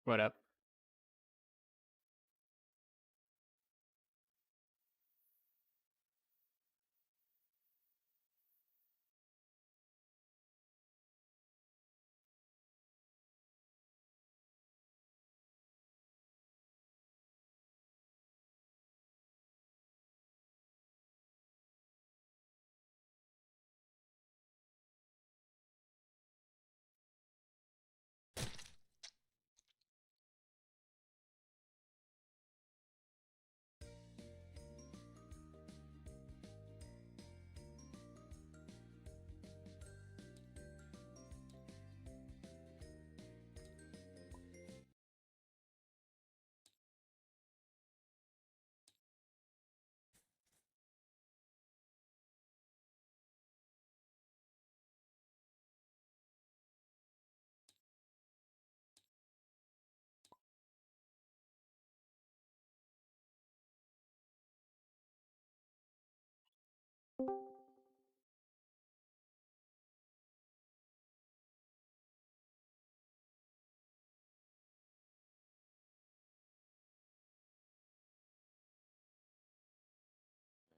What up?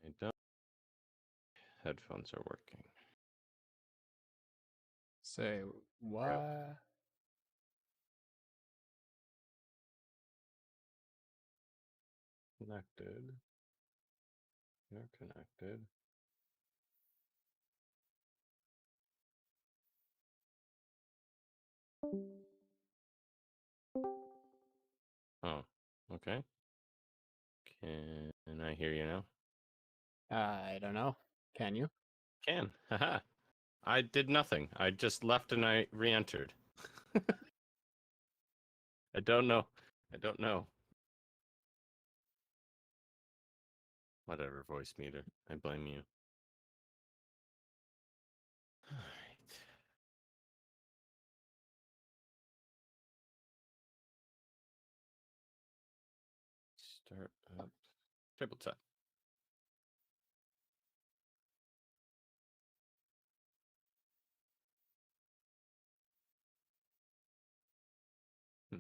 I don't. Headphones are working. Say what? Connected. You're connected. Oh, okay. Can I hear you now? I don't know. Can you? Can. Haha. I did nothing. I just left and I re-entered. I don't know. I don't know. Whatever, voice meter. I blame you. All right. Start up. Tabletop. Hmm.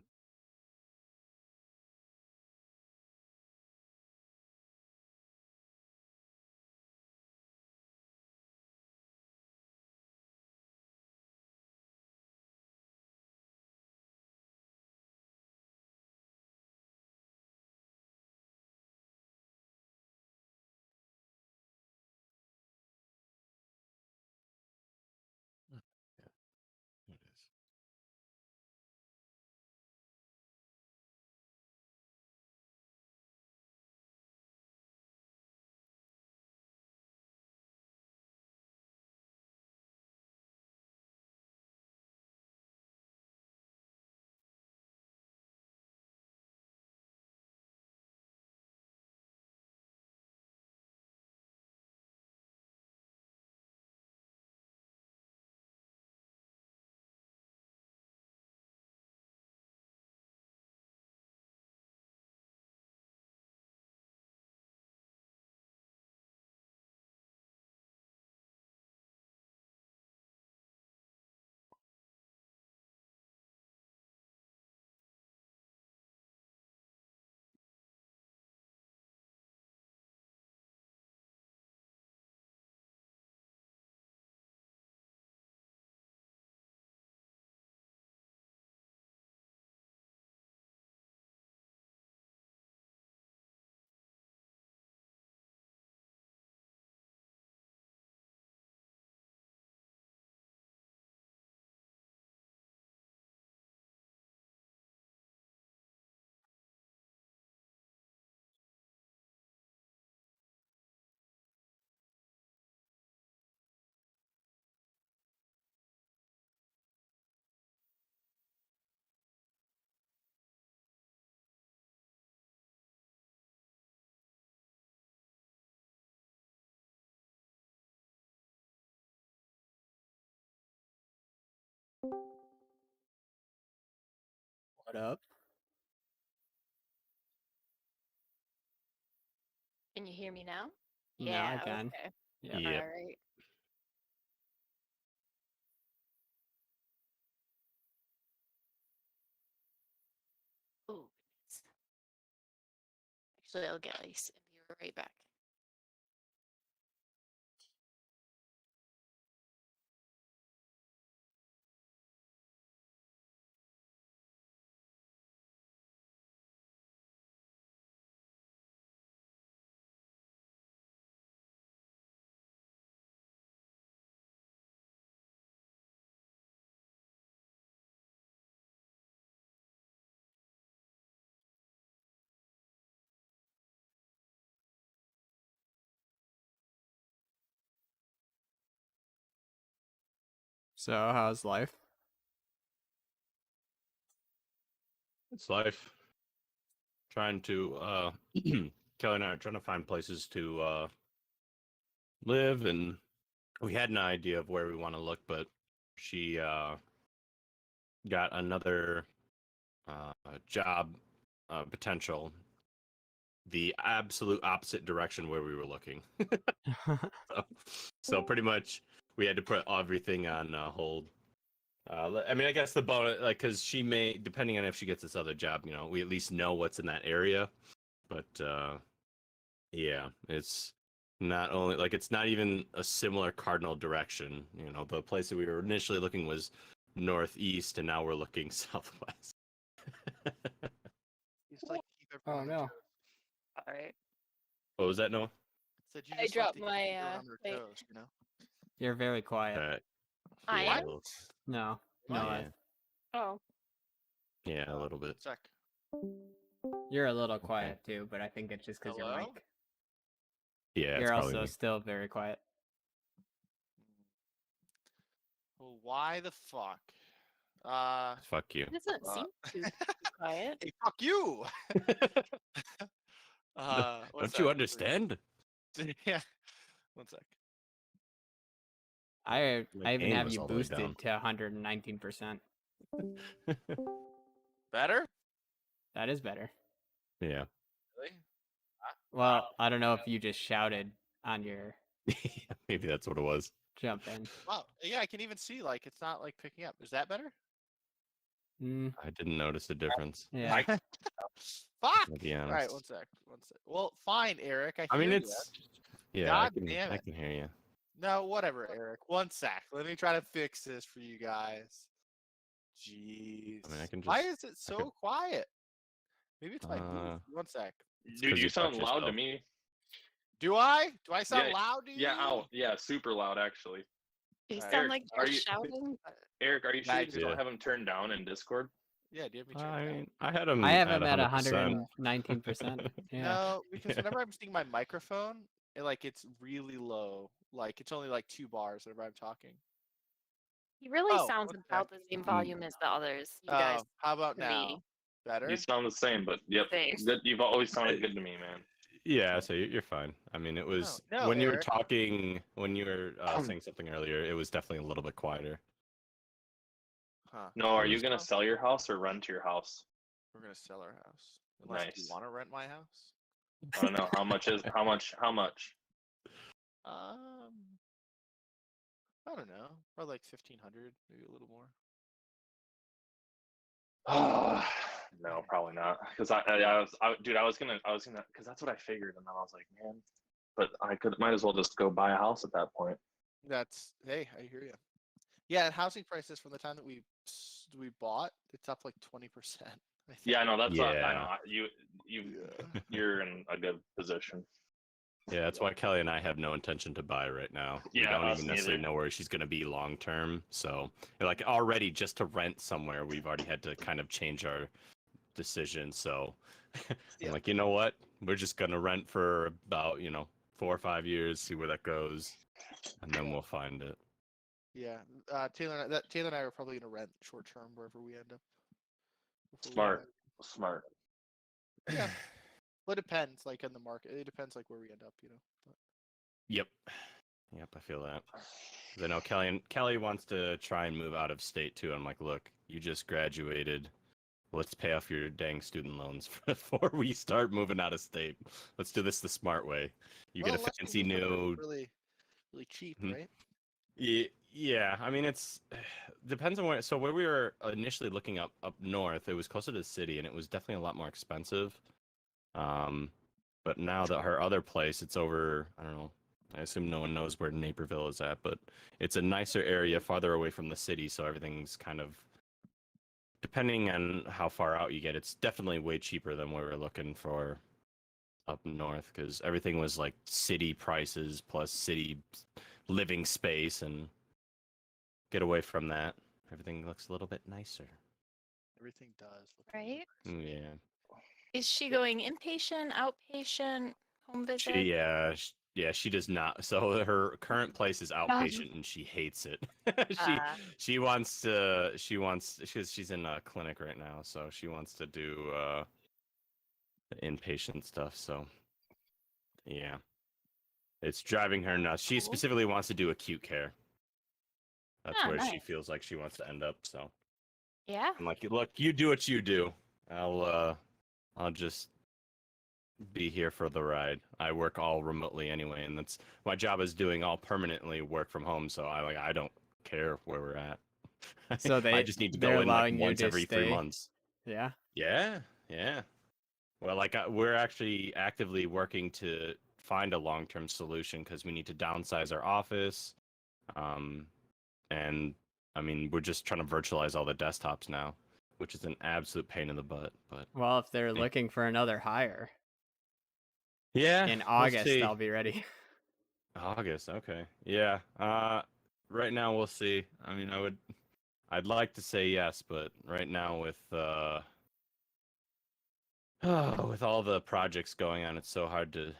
Yeah, there it is. What up? Can you hear me now? Now I Yeah, can. okay. Yeah. Yep. All right. Actually, I'll get ice and be right back. So, how's life? It's life. Trying to Kelly and I are trying to find places to live, and we had an idea of where we want to look, but she got another job potential the absolute opposite direction where we were looking. So pretty much we had to put everything on hold. I mean, I guess the bonus, like, because she may, depending on if she gets this other job, you know, we at least know what's in that area. But yeah, it's not only like it's not even a similar cardinal direction. You know, the place that we were initially looking was northeast, and now we're looking southwest. You just like keep Oh, everyone on their no. toes. All right. What was that, Noah? Said you I just like dropped to keep my, everyone on their plate. toes, you know? You're very quiet. I yeah, am? No, What? no, Yeah, Oh. yeah, a little bit. Sec. you're a little quiet too, but I think it's just because your Hello? mic. Yeah, it's You're probably also me. still very quiet. Well, why the fuck? Fuck you. It doesn't seem too quiet. Hey, fuck you! one Don't sec, you please. understand? Yeah. One sec. I My even gain have was you all the way boosted down. to 119%. Better? That is better. Yeah. Really? Well, I don't know if you just shouted on your Maybe that's what it was. jump in. Wow. Yeah, I can even see, like, it's not, like, picking up. Is that better? Mm, I didn't notice a difference. yeah. Fuck! To be honest. Alright, one sec. One sec. Well, fine, Eric. I I hear mean, ya. it's yeah. God damn I it. can hear you. No, whatever, Eric. One sec. Let me try to fix this for you guys. Jeez. I mean, I can Why just- is it so quiet? Maybe it's my Uh, booth. One sec. It's Dude, 'cause you you sound touch loud to yourself. me. Do I? Do I sound Yeah, loud to you? Yeah, out. Yeah, super loud actually. You Alright. sound Eric, like are you're you- shouting. Eric, are you sure Yeah, you just yeah. don't have him turned down in Discord? Yeah, do you have me turned I down? mean, I had him. I have at him at 100%. 119%. Yeah. No, because Yeah. whenever I'm seeing my microphone, it's really low. Like it's only like 2 bars whenever I'm talking. He really Oh, sounds okay. about the same volume as the others. You guys, Oh, how about to now? me. Better? You sound the same, but yep. Same. Good, you've always sounded good to me, man. Yeah, so you're fine. I mean, it was No, when you were Eric. talking, when you were saying something earlier, it was definitely a little bit quieter. Huh. No, are you Just- gonna sell your house or rent your house? We're gonna sell our house. Unless you Nice. want to rent my house. I don't know how much is how much. Um, I don't know. Probably like 1,500, maybe a little more. No, probably not. Because dude, I was gonna, because that's what I figured, and then I was like, man, but might as well just go buy a house at that point. Hey, I hear you. Yeah, and housing prices from the time that we bought, it's up like 20%. I think. Yeah, I know. That's I Yeah. know. You're in a good position. Yeah, that's why Kelly and I have no intention to buy right now. We Yeah, don't us even necessarily neither. know where she's going to be long term. So, like, already just to rent somewhere, we've already had to kind of change our decision. So, Yeah. I'm like, you know what? We're just going to rent for about 4 or 5 years, see where that goes, and then we'll find it. Yeah, Taylor and I are probably gonna rent short term wherever we end up. before we Smart, buy. smart. Yeah. Well, it depends, like on the market. It depends, like where we end up, But... Yep. Yep, I feel that. 'Cause I know Kelly wants to try and move out of state too. I'm like, look, you just graduated. Let's pay off your dang student loans before we start moving out of state. Let's do this the smart way. You Well, get a unless you fancy move somewhere new. really, really cheap, Hmm. right? Yeah, I mean it's depends on where. So where we were initially looking up north, it was closer to the city, and it was definitely a lot more expensive. But now that her other place, it's over, I don't know. I assume no one knows where Naperville is at, but it's a nicer area farther away from the city, so everything's kind of, depending on how far out you get, it's definitely way cheaper than we were looking for up north, because everything was like city prices plus city living space, and get away from that. Everything looks a little bit nicer. Everything does. Look a little Right? nicer. Yeah. Is she going inpatient, outpatient, home visit? She does not. So her current place is outpatient, and she hates it. She's in a clinic right now, so she wants to do the inpatient stuff. So yeah, it's driving her nuts. She Cool. specifically wants to do acute care. That's Ah, where she nice. feels like she wants to end up. So Yeah. I'm like, look, you do what you do. I'll just be here for the ride. I work all remotely anyway, and that's my job is doing all permanently work from home. So I don't care where we're at. So I just need to they're go in like allowing you once to every 3 stay. months. Yeah. Yeah. Well, like we're actually actively working to find a long-term solution because we need to downsize our office. And I mean, we're just trying to virtualize all the desktops now, which is an absolute pain in the butt. But Well, if they're Hey. looking for another hire yeah, in we'll August, see. I'll be ready. August, okay. Yeah. Right now we'll see. I mean, I'd like to say yes, but right now with with all the projects going on, it's so hard to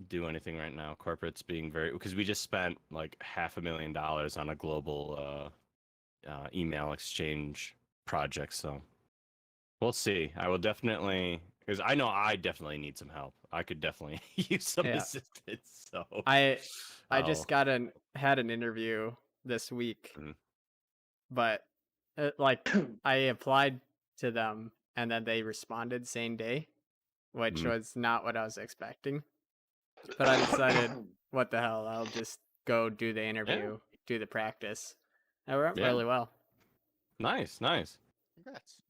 do anything right now. Corporate's being because we just spent like $500,000 on a global email exchange project, so we'll see. I will definitely, because I know I definitely need some help. I could definitely use some Yeah. assistance. So I I'll- just had an interview this week, Mhm. but like I applied to them and then they responded same day, which Mhm. was not what I was expecting. But I decided, what the hell? I'll just go do the interview, do the practice. It went Yeah. really well. Nice. Congrats.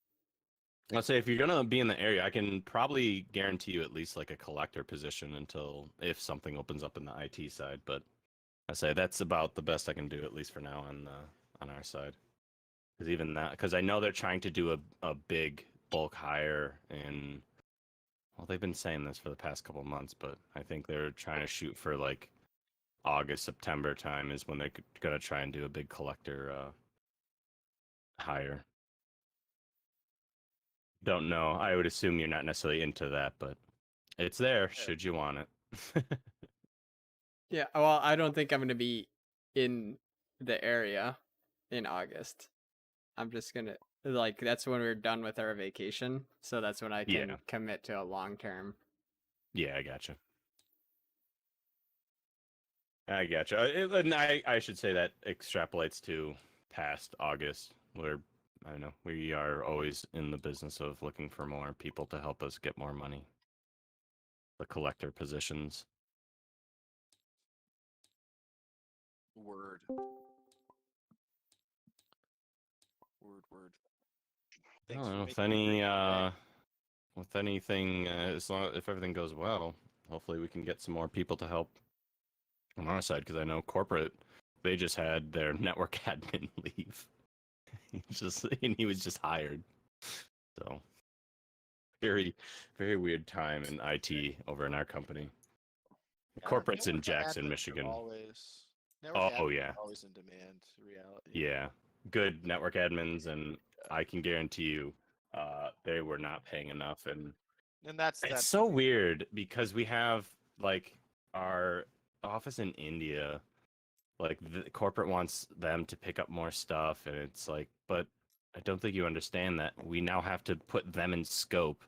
I'll say if you're gonna be in the area, I can probably guarantee you at least like a collector position until if something opens up in the IT side. But I say that's about the best I can do at least for now on our side. Because even that, because I know they're trying to do a big bulk hire in. Well, they've been saying this for the past couple months, but I think they're trying to shoot for like August, September time is when they're gonna try and do a big collector hire. Don't know. I would assume you're not necessarily into that, but it's there should you want it. Yeah, well, I don't think I'm going to be in the area in August. I'm just going to, like, that's when we're done with our vacation. So that's when I can Yeah. commit to a long term. Yeah, I gotcha. And I should say that extrapolates to past August, where I don't know we are always in the business of looking for more people to help us get more money. The collector positions. Word. Word. I Thanks don't for know making me bring it back. with anything, if everything goes well, hopefully we can get some more people to help on our side. Because I know corporate, they just had their network admin leave. He was just hired. So very, very weird time in IT over in our company. Yeah, Corporate's in network Jackson, admins are Michigan. Network Oh, admins yeah. are always in demand. Reality. Yeah, good network admins, and I can guarantee you, they were not paying enough. And And that's it's so weird because we have like our office in India, like the corporate wants them to pick up more stuff, and it's like, but I don't think you understand that we now have to put them in scope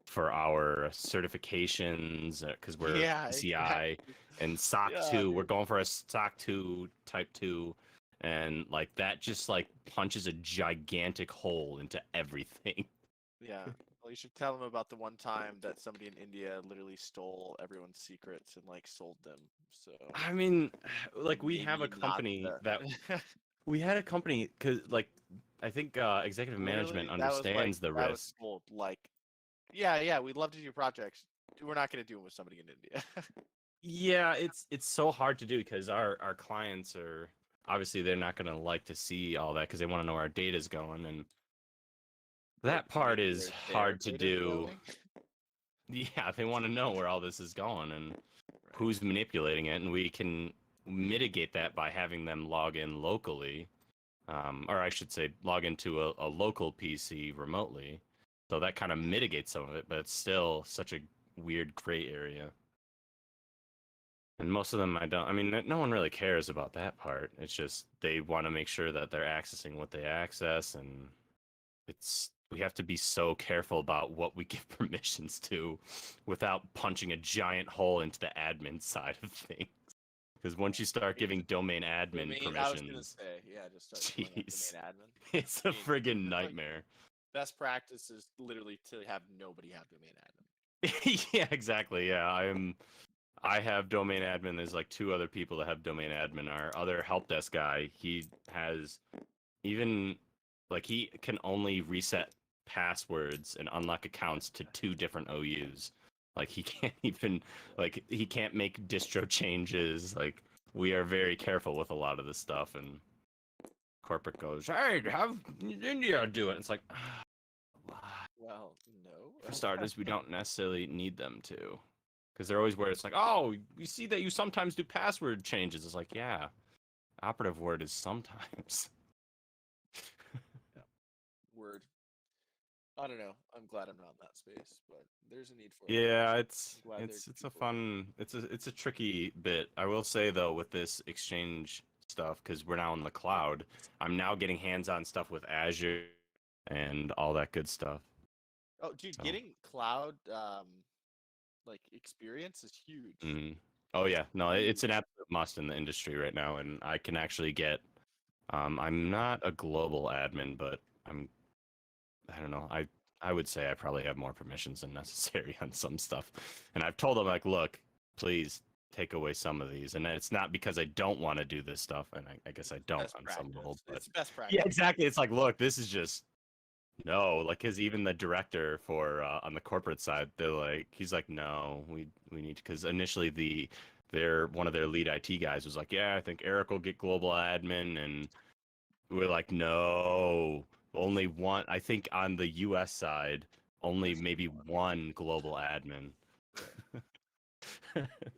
for our certifications because we're Yeah, CI exactly. and SOC Yeah, 2. We're dude. going for a SOC 2 type 2, and like that just like punches a gigantic hole into everything. Yeah. Well, you should tell them about the one time that somebody in India literally stole everyone's secrets and like sold them. So I mean, like we have a maybe not company the- that we had a company because like I think executive management Literally, that was understands the that was risk. sold, like, yeah, we'd love to do your projects. We're not going to do it with somebody in India. Yeah, it's so hard to do because our clients are obviously they're not going to like to see all that because they want to know where our data's going, and that part Maybe is where their hard to data's do. going. Yeah, they want to know where all this is going and Right. who's manipulating it, and we can mitigate that by having them log in locally, or I should say, log into a local PC remotely. So that kind of mitigates some of it, but it's still such a weird gray area. And most of them, I mean, no one really cares about that part. It's just they want to make sure that they're accessing what they access, and we have to be so careful about what we give permissions to without punching a giant hole into the admin side of things. Because once you start giving domain admin I was going to permissions, say, yeah, just start filling up jeez, domain admin. it's a I mean, friggin' like, nightmare. best practice is literally to have nobody have domain admin. Yeah, exactly. Yeah, I have domain admin. There's like 2 other people that have domain admin. Our other help desk guy, he has even like he can only reset passwords and unlock accounts to 2 different OUs. Like he can't even like he can't make distro changes. Like we are very careful with a lot of this stuff, and corporate goes, "Hey, have India do it." It's like, why? Well, no. For starters, we don't necessarily need them to, because they're always where it's like, "Oh, we see that you sometimes do password changes." It's like, yeah, operative word is sometimes. Word. I don't know. I'm glad I'm not in that space, but there's a need for it. Yeah, it's I'm glad there's it's a people. fun it's a tricky bit. I will say though, with this exchange stuff, because we're now in the cloud, I'm now getting hands-on stuff with Azure and all that good stuff. Oh, dude, So, getting cloud like experience is huge. mm. Oh yeah, no, it's an absolute must in the industry right now, and I can actually get. I'm not a global admin, but I don't know. I would say I probably have more permissions than necessary on some stuff. And I've told them like, look, please take away some of these. And it's not because I don't want to do this stuff, and I guess I don't Best on some practice. level. But It's best practice. yeah, exactly. It's like, look, this is just no. Like, because even the director for on the corporate side, they're like, he's like, no, we need because initially their one of their lead IT guys was like, yeah, I think Eric will get global admin, and we're like, no, only one. I think on the US side, only There's maybe one. one global admin.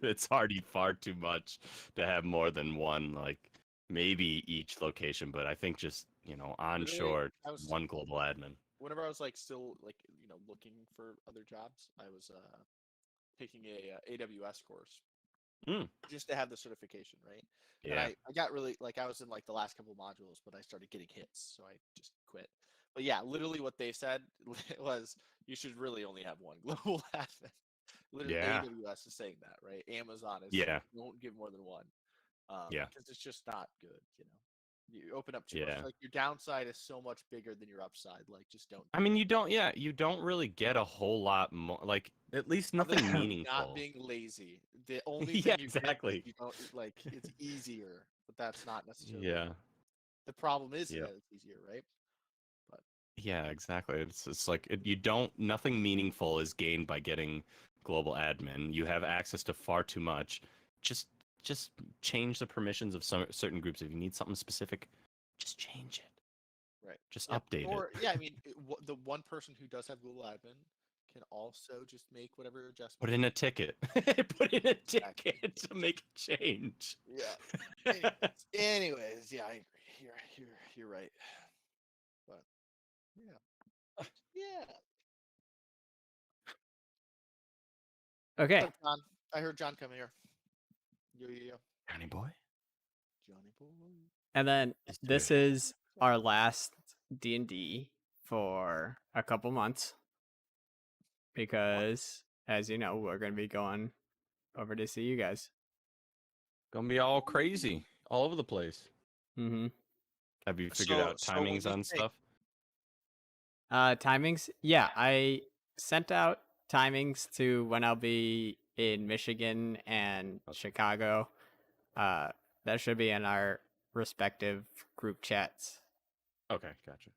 It's already far too much to have more than one, like maybe each location, but I think just, Literally, onshore, I was one global admin. whenever I was like still like looking for other jobs, I was taking a AWS course Mm, just to have the certification, right? And yeah. I got really like I was in like the last couple modules, but I started getting hits, so I just quit. But yeah, literally what they said was you should really only have one global admin. Literally, Yeah. AWS is saying that, right? Amazon is Yeah. don't give more than one, Yeah. because it's just not good. You open up too much. Yeah. Like your downside is so much bigger than your upside. Like just don't. I mean, you don't really get a whole lot more, like at least Other nothing than not meaningful. being lazy, the only Yeah, thing you get is exactly. you don't like. It's easier, but that's not necessarily. Yeah. The problem is Yeah. that it's easier, right? But Yeah, exactly. It's like nothing meaningful is gained by getting global admin. You have access to far too much. Just just change the permissions of some certain groups. If you need something specific, just change it. right. Just Yep. update it. Or yeah, I mean, the one person who does have Google Admin can also just make whatever adjustments. Put in a ticket. Put in a Exactly. ticket to make a change. Yeah. Anyways, yeah, I agree. You're right. But yeah, yeah. Okay. What's up, John? I heard John come here. Yo. Johnny boy. Johnny boy. And then Let's do this it. is our last D&D for a couple months because, as you know, we're going to be going over to see you guys. Gonna be all crazy, all over the place. Mm-hmm. Have you figured out So when timings you on say- stuff? Timings? Yeah, I sent out timings to when I'll be in Michigan and Chicago. That should be in our respective group chats. Okay, gotcha.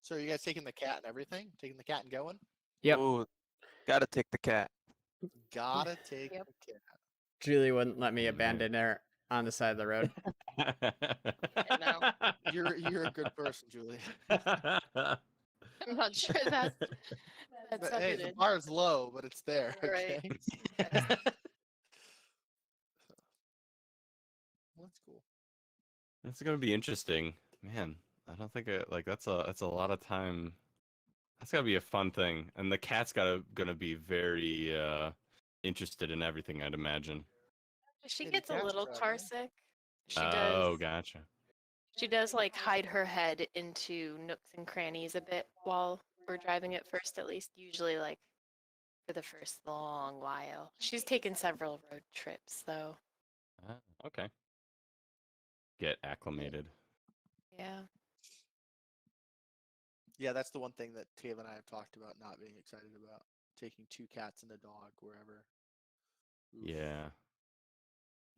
So are you guys taking the cat and everything? Taking the cat and going? Yep. Ooh, gotta take the cat. Gotta take Yep. the cat. Julie wouldn't let me Oh, man. abandon her on the side of the road. no. You're a good person, Julie. I'm not sure that's But hey, the evident. bar's low, but it's there. Right. Okay. Yes. Well, that's cool. It's gonna be interesting, man. I don't think that's a lot of time. That's gotta be a fun thing, and the cat's gonna be very interested in everything, I'd imagine. She Kitty gets a cat's little traveling. car sick. She does. Oh, gotcha. She does like hide her head into nooks and crannies a bit while we're driving at first, at least. Usually, like for the first long while. She's taken several road trips, though. Ah, okay. Get acclimated. Yeah. Yeah, that's the one thing that Tav and I have talked about not being excited about. Taking 2 cats and a dog wherever. Oof. Yeah.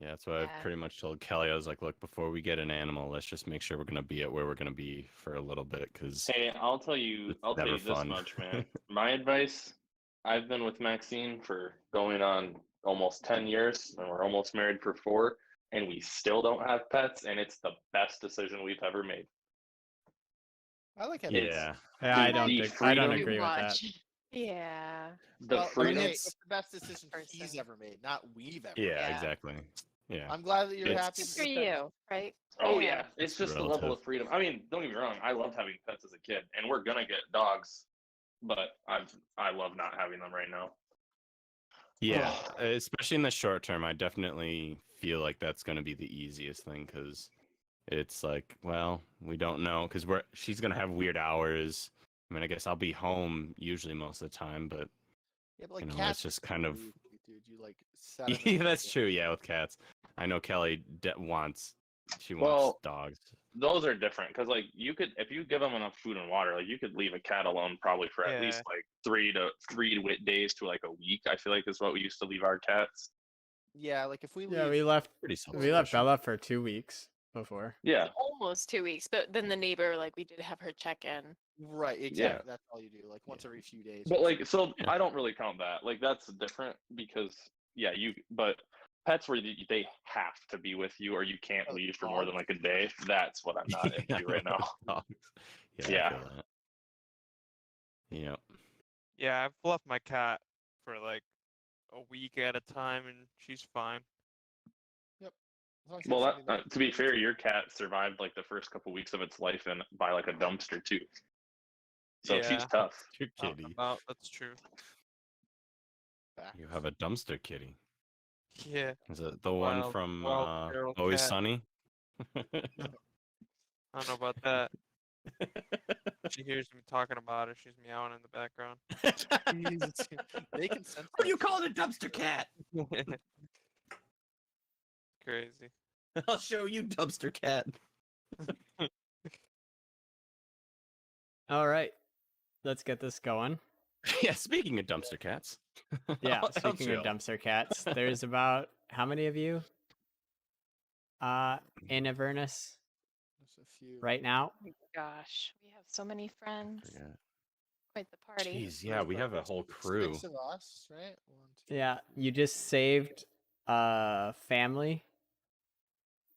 Yeah, that's what I've Yeah. pretty much told Kelly. I was like, look, before we get an animal, let's just make sure we're gonna be at where we're gonna be for a little bit, because Hey, I'll tell you it's never this fun. much, man. My advice, I've been with Maxine for going on almost 10 years, and we're almost married for 4, and we still don't have pets, and it's the best decision we've ever made. I like having It's Yeah. Yeah, Dude, I don't the think I don't freedom- agree with that. Yeah. the well, freedom. hey, it's the best decision he's person. ever made, not we've ever. Yeah, Yeah. exactly. Yeah. I'm glad that you're It's- happy. Good for with that. you, right? Oh yeah, it's just the level relative. of freedom. I mean, don't get me wrong, I loved having pets as a kid, and we're gonna get dogs, but I love not having them right now. Yeah, especially in the short term, I definitely feel like that's going to be the easiest thing, because it's like, well, we don't know, because she's going to have weird hours. I mean, I guess I'll be home usually most of the time, but Yeah, but like you know, cats it's just are kind of weird, dude. You like set 'em yeah, in that's the- true. Yeah, with cats, I know Kelly wants Well, dogs. those are different because like you could, if you give them enough food and water, like you could leave a cat alone probably for at Yeah. least like 3 days to like a week. I feel like is what we used to leave our cats. Yeah, like if we Yeah, leave. we left Pretty we left self-sufficient. Bella for 2 weeks before. Yeah, Almost 2 weeks, but then the neighbor, like, we did have her check in. Right, exactly. That's all you do. Like once every few days. but or like so Yeah. I don't really count that. Like that's different because yeah, but pets where they have to be with you or you can't Oh, leave for more than dogs. like a day. That's what I'm not into right now. Dogs. Yeah, I Yeah. feel that. Yeah. Yeah, I've left my cat for like a week at a time, and she's fine. As long as you're Well, sending them- to be fair, your cat survived like the first couple weeks of its life and by like a dumpster too. So she's Yeah. tough. Your Out and kitty. about, that's true. Facts. You have a dumpster kitty. Yeah. Is it the one Wild- from wild feral Always cat. Sunny? I don't know about that. She hears me talking about her. She's meowing in the background. Jesus. They can sense. What do you that call shit. it, a dumpster cat? Crazy. I'll show you, dumpster cat. All right, let's get this going. Yeah, speaking of dumpster cats. Yeah, I'll speaking of chill. dumpster cats, there's about how many of you in Avernus There's a few. right now? Oh my gosh, we have so many friends. Yeah. Quite the party. Jeez, yeah, we have a whole crew. 6 of us, right? 1, 2, Yeah, you just saved a family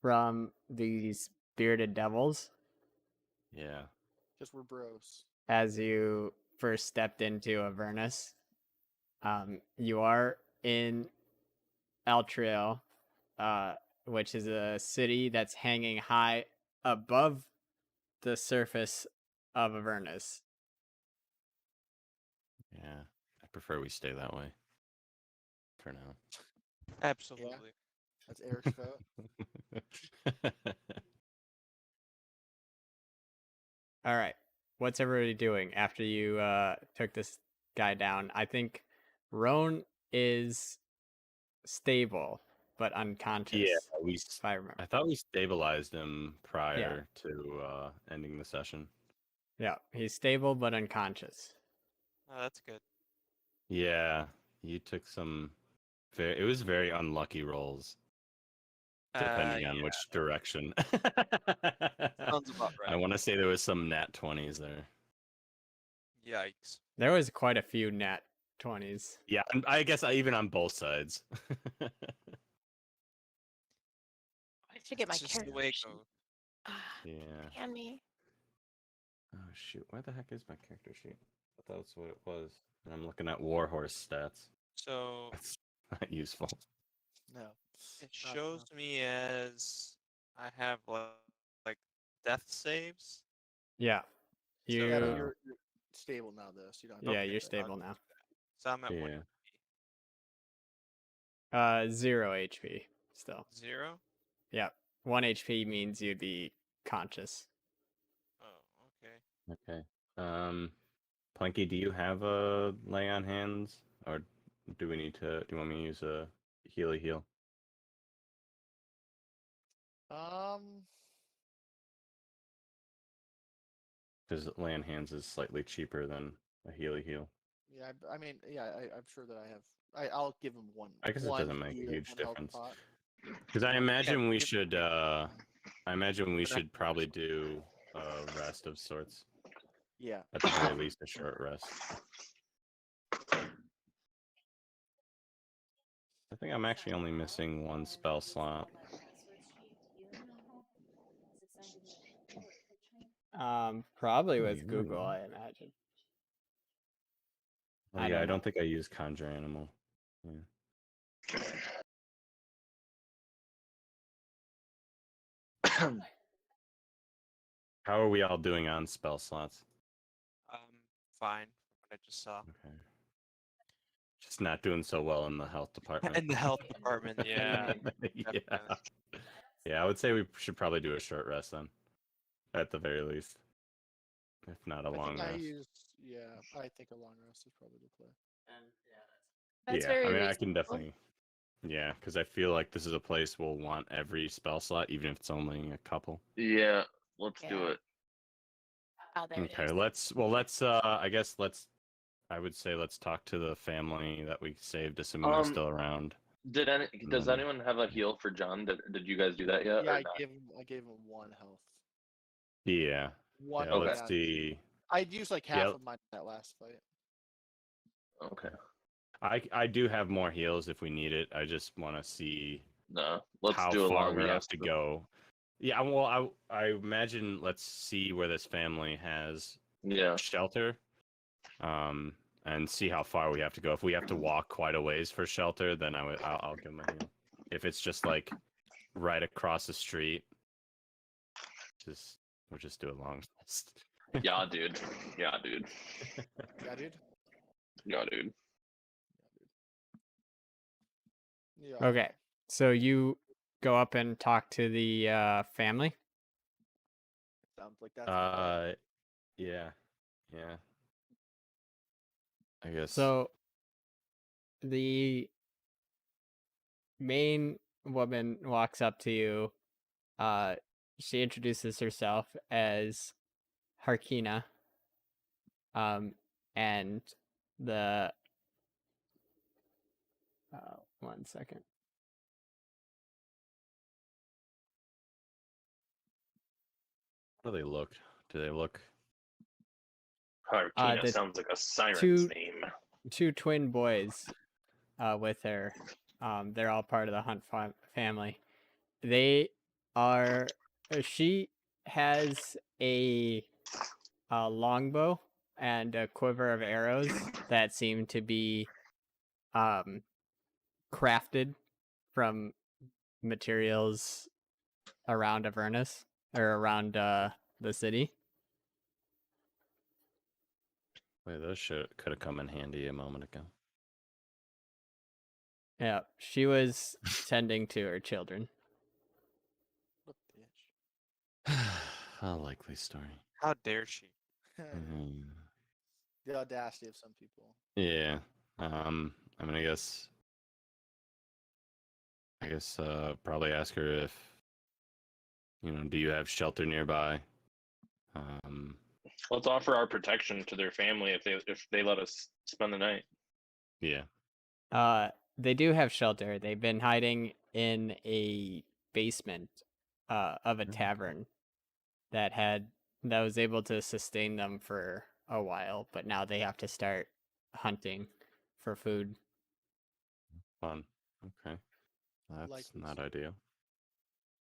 from these bearded devils Yeah. because we're bros. as you first stepped into Avernus. You are in Elturel, which is a city that's hanging high above the surface of Avernus. Yeah. I prefer we stay that way. For now. Absolutely. That's Eric's vote. All right. What's everybody doing after you took this guy down? I think Roan is stable but unconscious. Yeah, if I remember. I thought we stabilized him prior to ending the session. Yeah, he's stable but unconscious. Oh, that's good. Yeah, you took some. It was very unlucky rolls, depending on which direction. Sounds about I right. want to say there was some nat 20s there. Yikes. There was quite a few nat 20s. Yeah, and I guess even on both sides. I should get my It's just the character way it sheet. goes. Ah, Yeah. damn me. Oh shoot, where the heck is my character sheet? I thought that's what it was. And I'm looking at Warhorse stats. So That's not useful. No. it not shows enough. me as I have like death saves. Yeah. So- Yeah, but You, you're stable now, though, so you don't have to yeah, worry you're about that. stable now. So I'm at Yeah. 0 HP still. 0. Yeah. 1 HP means you'd be conscious. Oh, okay. Okay. Planky, do you have a lay on hands, or do we need to? Do you want me to use a heal? Because lay on hands is slightly cheaper than a heal. Yeah, I mean, yeah, I'm sure that I have. I'll give him one. I guess it one doesn't make a heal, huge one health difference. pot. Because I imagine we give- should. I imagine we But I- should probably do a rest of sorts. Yeah. At the very least, a short rest. I think I'm actually only missing one spell slot. Probably Oh, with you Google, know. I imagine. Oh, I yeah, don't I know. don't think I use Conjure Animal. Yeah. How are we all doing on spell slots? Fine. From what I just saw. Okay. Just not doing so well in the health department. In the health department, yeah. Yeah. definitely. Yeah, I would say we should probably do a short rest then. At the very least. If not a long rest. I think a long rest is probably the play. That's yeah, very I mean, I reasonable. can definitely. Yeah, because I feel like this is a place we'll want every spell slot, even if it's only a couple. Yeah, let's do Yeah. it. Oh, there it Okay, is. I guess I would say let's talk to the family that we saved, assuming they're still around. Does then- anyone have a heal for John? Did you guys do that yet? Yeah, or I not? gave him one health. Yeah. One. Yeah, Okay. let's see. I'd use like half Yeah. of mine in that last fight. Okay. I do have more heals if we need it. I just want to see No, let's how do a far long we have rest. to go. Yeah, well, I imagine let's see where this family has Yeah. shelter, and see how far we have to go. If we have to walk quite a ways for shelter, then I'll give them a heal. If it's just like right across the street, we'll just do a long rest. Yeah, dude. Yeah, dude. Yeah, dude. Yeah, dude. Yeah. Okay. So you go up and talk to the family? Sounds like that's the plan. Yeah. I guess. So the main woman walks up to you. She introduces herself as Harkina. And the 1 second. How do they look? Do they look? Harkina the sounds like a siren's two- name. 2 twin boys with her. They're all part of the Hunt family. They are. She has a longbow and a quiver of arrows that seem to be crafted from materials around Avernus or around the city. Wait, those could have come in handy a moment ago. Yeah, she was tending to her children. What bitch. A likely story. How dare she? Mhm. The audacity of some people. Yeah. I mean, I guess probably ask her if do you have shelter nearby? Let's offer our protection to their family if they let us spend the night. Yeah. They do have shelter. They've been hiding in a basement of a tavern that was able to sustain them for a while, but now they have to start hunting for food. Fun. Okay. That's Likely not so. ideal.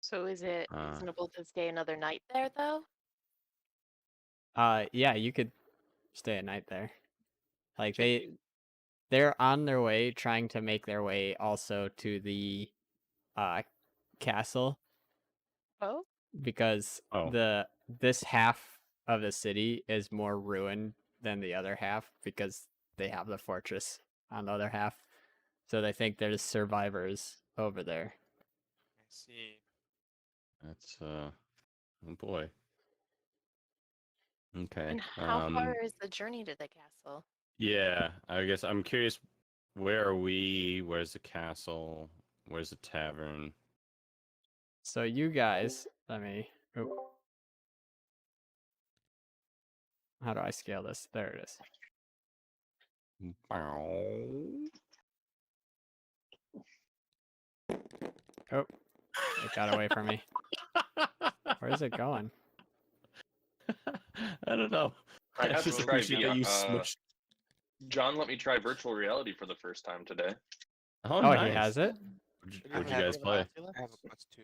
So is it Uh, reasonable to stay another night there though? Yeah, you could stay a night there. Like Can they're on their way, trying to make their way also to the castle, Oh, because Oh. this half of the city is more ruined than the other half because they have the fortress on the other half. So they think there's survivors over there. I see. That's oh boy. Okay. and how far is the journey to the castle? Yeah, I guess I'm curious, where are we? Where's the castle? Where's the tavern? So you guys, let me. Oh, how do I scale this? There it is. Oh, it got away from me. Where's it going? I don't know. I I have to just try appreciate that you VR. smushed. John let me try virtual reality for the first time today. Oh, Oh, nice. he has it? What'd you have guys it. play? I have a Quest 2.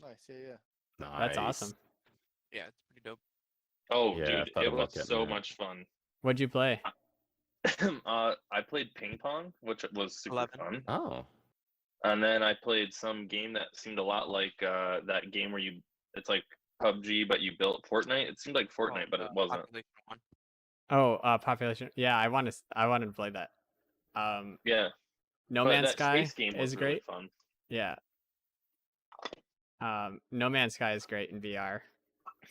Nice, yeah. That's Nice. awesome. Yeah, it's pretty dope. Oh, Yeah, dude, I thought it of was getting so that. much fun. What'd you play? I played ping pong, which was super 11. fun. Oh. And then I played some game that seemed a lot like that game where it's like PUBG, but you built Fortnite. It seemed like Fortnite, but it wasn't. Population 1. Oh, population. Yeah, I wanted to play that. Yeah, No but Man's that Sky space game is was really great. fun. Yeah. No Man's Sky is great in VR.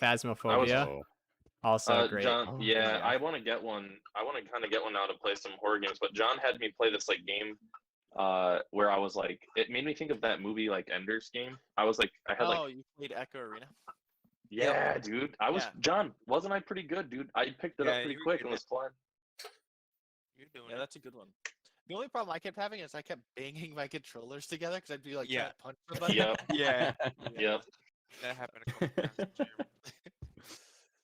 Phasmophobia Oh. also great. John, Oh, yeah, yeah. I want to get one. I want to kind of get one now to play some horror games. But John had me play this like game, where I was like, it made me think of that movie like Ender's Game. I was like, I had like, Oh, you played Echo Arena? yeah, dude. Yeah. John, wasn't I pretty good, dude? I picked it up Yeah, pretty you were quick good and was playing. You're doing Yeah, it. that's a good one. The only problem I kept having is I kept banging my controllers together because I'd be like Yeah. trying to punch somebody. Yep, Yeah, yep. that happened a couple times this year.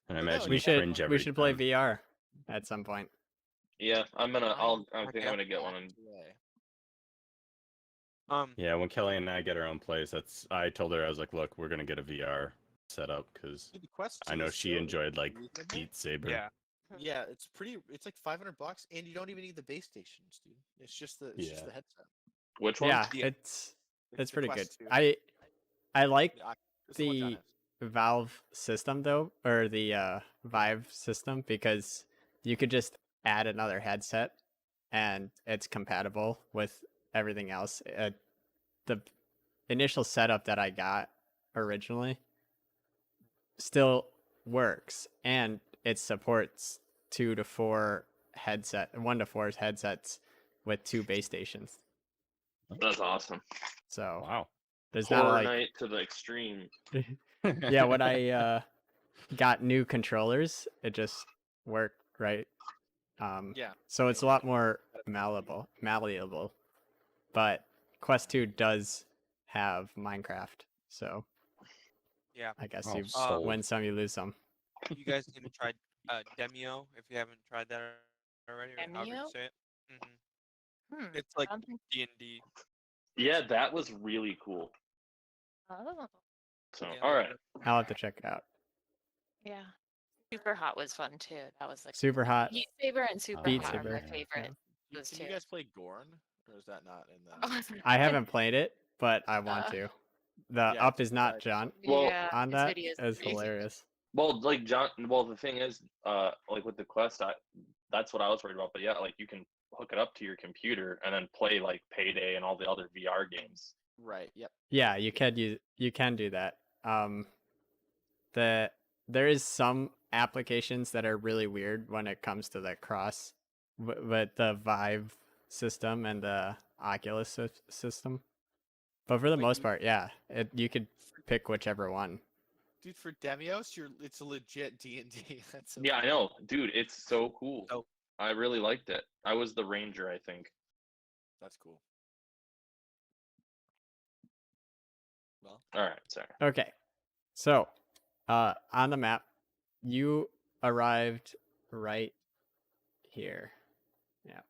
And I But no, imagine We you should cringe every we should play time. VR at some point. Yeah, I I think I'm gonna get one. And Yeah, when Kelly and I get our own place, I told her, I was like, look, we're gonna get a VR setup because Dude, the Quest I 2 know is she so enjoyed like reasonable. Beat Saber. Yeah. Yeah, it's pretty. It's like $500, and you don't even need the base stations, dude. It's just the Yeah. headset. which one? Yeah, Yeah. it's The pretty good. Quest 2. I like It's the one John the has. Valve system though, or the Vive system, because you could just add another headset and it's compatible with everything else. The initial setup that I got originally still works, and it supports 1 to 4 headsets with 2 base stations. That's awesome. So Wow. there's not Horror like night to the extreme. yeah, when I got new controllers, it just worked right. Yeah. So it's a it'll lot make more it malleable. But Quest 2 does have Minecraft, so Yeah. I guess Oh, you sold. win some, you lose some. You guys need to try Demio if you haven't tried that already, or however you Demio? say it. It's I like don't think. D&D. Yeah, that was really cool. Oh, So, Yeah, all look right. it up. I'll have to check it out. yeah. Super Hot was fun too. That was like Super Hot, Beat Saber and Super Beat Hot are my Saber. favorite. Can Those you two. guys play Gorn, or is that not in the? I haven't played it, but I want Uh, to. The Yeah, Up it's is not like- John Well, yeah, on his that video is is crazy. hilarious. Well, like John. Well, the thing is, like with the Quest, that's what I was worried about. But yeah, like you can hook it up to your computer and then play like Payday and all the other VR games. Right. Yep. Yeah, you can do that. There is some applications that are really weird when it comes to the cross with the Vive system and the Oculus system. But for the Wait, most part, yeah, you could pick whichever one. Dude, for Demios, it's a legit D&D. That's so Yeah, I funny. know, dude. It's so cool. Oh. I really liked it. I was the ranger, I think. That's cool. Well, All right, sorry. Okay, so on the map, you arrived right here. Yeah.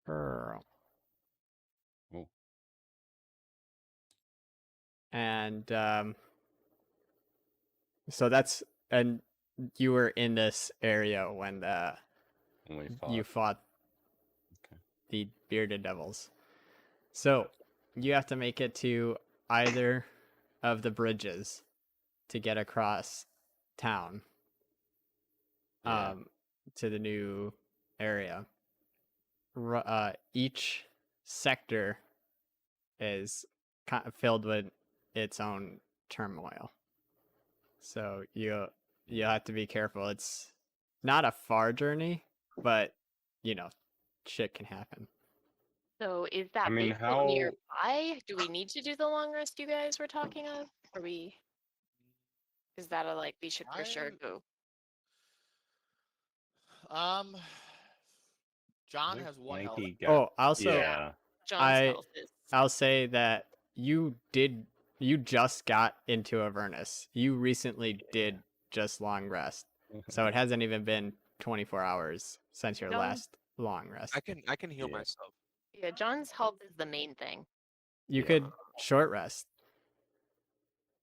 Pearl. Oh. And so that's, and you were in this area when When we you fought. fought Okay. the bearded devils. So you have to make it to either of the bridges to get across town Yeah. to the new area. Each sector is filled with its own turmoil. So you have to be careful. It's not a far journey, but you know, shit can happen. So is that I mean, base how- nearby? Do we need to do the long rest you guys were talking of? Or is that a we should for sure go? John There's has one health. Lanky got- Oh, also, yeah. John's health is I'll say that you just got into Avernus. You recently did just long rest. So it hasn't even been 24 hours since your John- last long rest. I can heal Yeah. myself. yeah, John's health is the main thing. You Yeah. could short rest.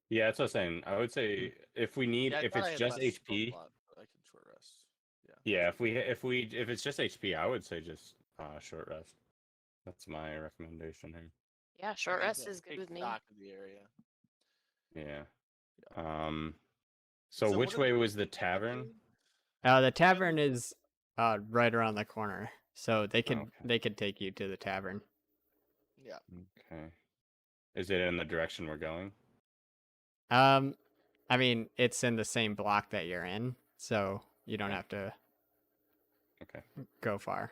Yeah, that's what I'm saying. I would say if we need, Yeah, I if thought I it's had just less HP, slot, but I can short rest. yeah. If it's just HP, I would say just short rest. That's my recommendation here. Yeah, short I rest can is good take with me. stock of the area. Yeah. So So what which are way the was the bridges tavern? exactly? The tavern is right around the corner, so they could Okay. take you to the tavern. Yeah. Okay. Is it in the direction we're going? I mean, it's in the same block that you're in, so you don't Okay. have to Okay. go far.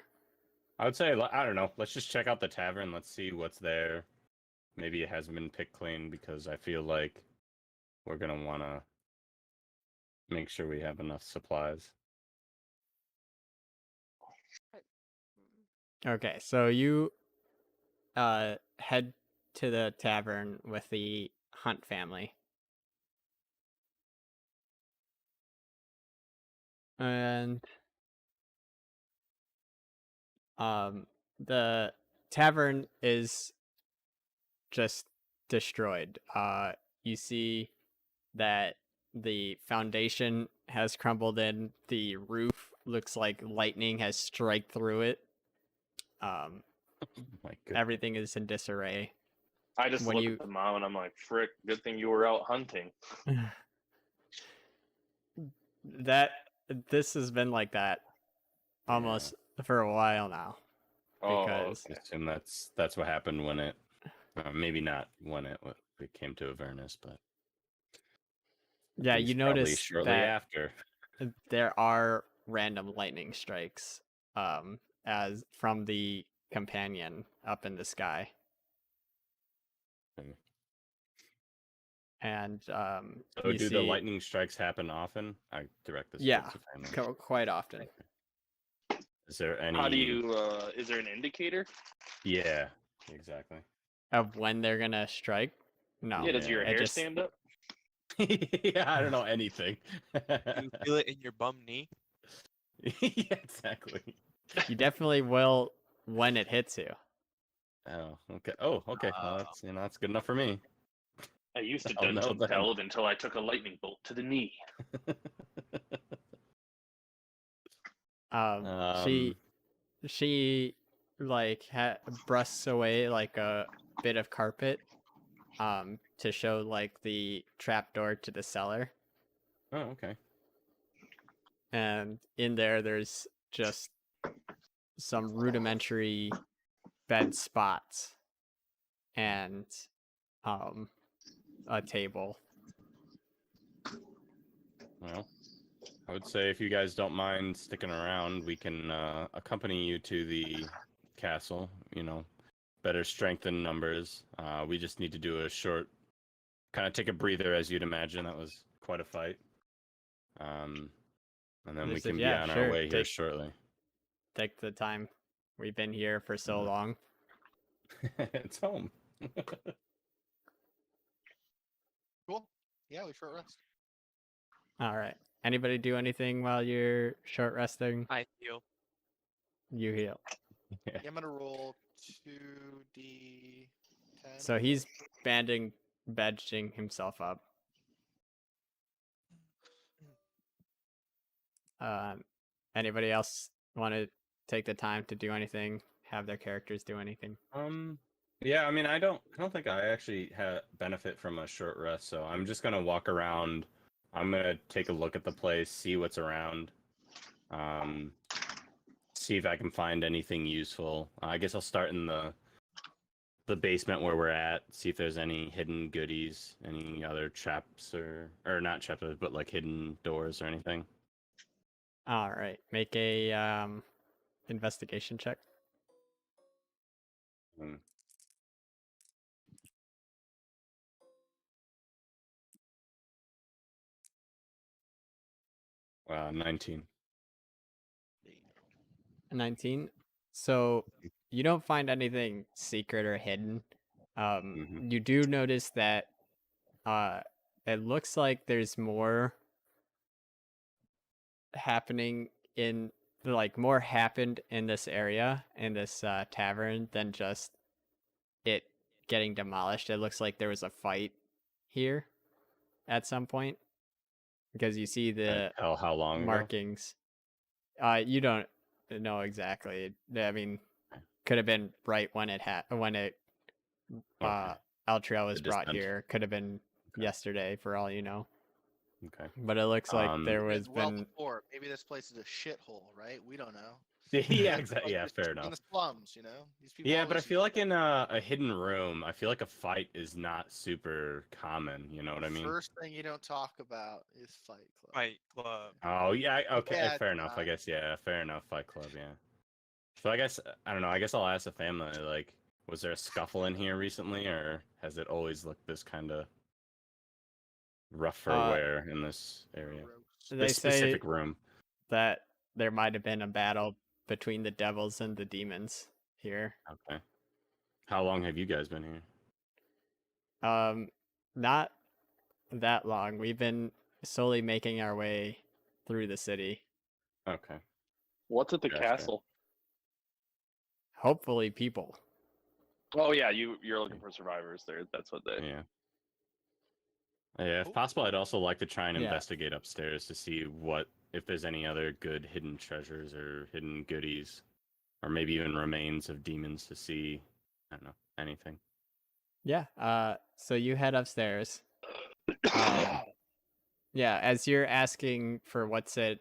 I would say I don't know. Let's just check out the tavern. Let's see what's there. Maybe it hasn't been picked clean because I feel like we're gonna want to make sure we have enough supplies. Okay, so you head to the tavern with the Hunt family. And the tavern is just destroyed. You see that the foundation has crumbled in, the roof looks like lightning has struck through it. My goodness. Everything is in disarray. I just When look you- at the mom and I'm like, frick, good thing you were out hunting. This has been like that almost for a while now. Oh, Because I assume that's what happened when it, maybe not when it came to Avernus, but at yeah, least you probably notice shortly that after. there are random lightning strikes as from the companion up in the sky. Okay. And So you do see the lightning strikes happen often? I direct this yeah, towards the family. quite often. Is there any? how do you, is there an indicator? Yeah, exactly. Of when they're gonna strike. No. Yeah, does your it hair just- stand up? Yeah, I don't know anything. You feel it in your bum knee. Yeah, exactly. You definitely will when it hits you. Oh, okay. Oh, okay. Well, that's that's good enough for me. I used to Oh, no, dungeon then. delve until I took a lightning bolt to the knee. She like brusts away like a bit of carpet to show like the trapdoor to the cellar, Oh, okay. and in there's just some rudimentary bed spots and a table. Well, I would say if you guys don't mind sticking around, we can accompany you to the castle. Better strength in numbers. We just need to do a short, kind of take a breather, as you'd imagine. That was quite a fight. And then They we said, can be "Yeah, on sure, our way here shortly. Take the time. We've been here for so long." It's home. Cool. Yeah, we short rest. All right. Anybody do anything while you're short resting? I heal. You heal. Yeah, I'm gonna roll 2d10. So he's bandaging himself up. Anybody else want to take the time to do anything? Have their characters do anything? Yeah, I mean, I don't think I actually benefit from a short rest, so I'm just gonna walk around. I'm gonna take a look at the place, see what's around, see if I can find anything useful. I guess I'll start in the basement where we're at, see if there's any hidden goodies, any other traps or not traps, but like hidden doors or anything. All right, make a investigation check. Hmm. 19. 19. So you don't find anything secret or hidden. You do notice that it looks like there's more happening in more happened in this area in this tavern than just it getting demolished. It looks like there was a fight here at some point because you see the How long ago? markings. You don't know exactly. I mean, could have been right when it Okay. Elturel was The brought descent. here. Could have been Okay. yesterday for all you know. Okay. But it looks like there Maybe was it's well been before. Maybe this place is a shithole, right? We don't know. Yeah, exactly. Yeah, It's fair in enough. the slums, you know. These people. Yeah, but I always feel use like in a hidden room, I feel like a fight is not super common. You know what I mean? First thing you don't talk about is Fight Club. Fight Club. Oh yeah, okay, Yeah, fair enough. I guess fair enough. Fight Club, yeah. So I guess I don't know. I guess I'll ask the family. Like, was there a scuffle in here recently, or has it always looked this kind of rough for wear in this area? they This say specific room. that there might have been a battle between the devils and the demons here. Okay. How long have you guys been here? Not that long. We've been slowly making our way through the city. Okay. What's at the Gotcha. castle? Hopefully people. Oh yeah, you're looking for survivors there. That's what they. Yeah. Yeah, if possible, I'd also like to try and Yeah. investigate upstairs to see if there's any other good hidden treasures or hidden goodies, or maybe even remains of demons to see. I don't know, anything. Yeah. So you head upstairs. Yeah, as you're asking for what's at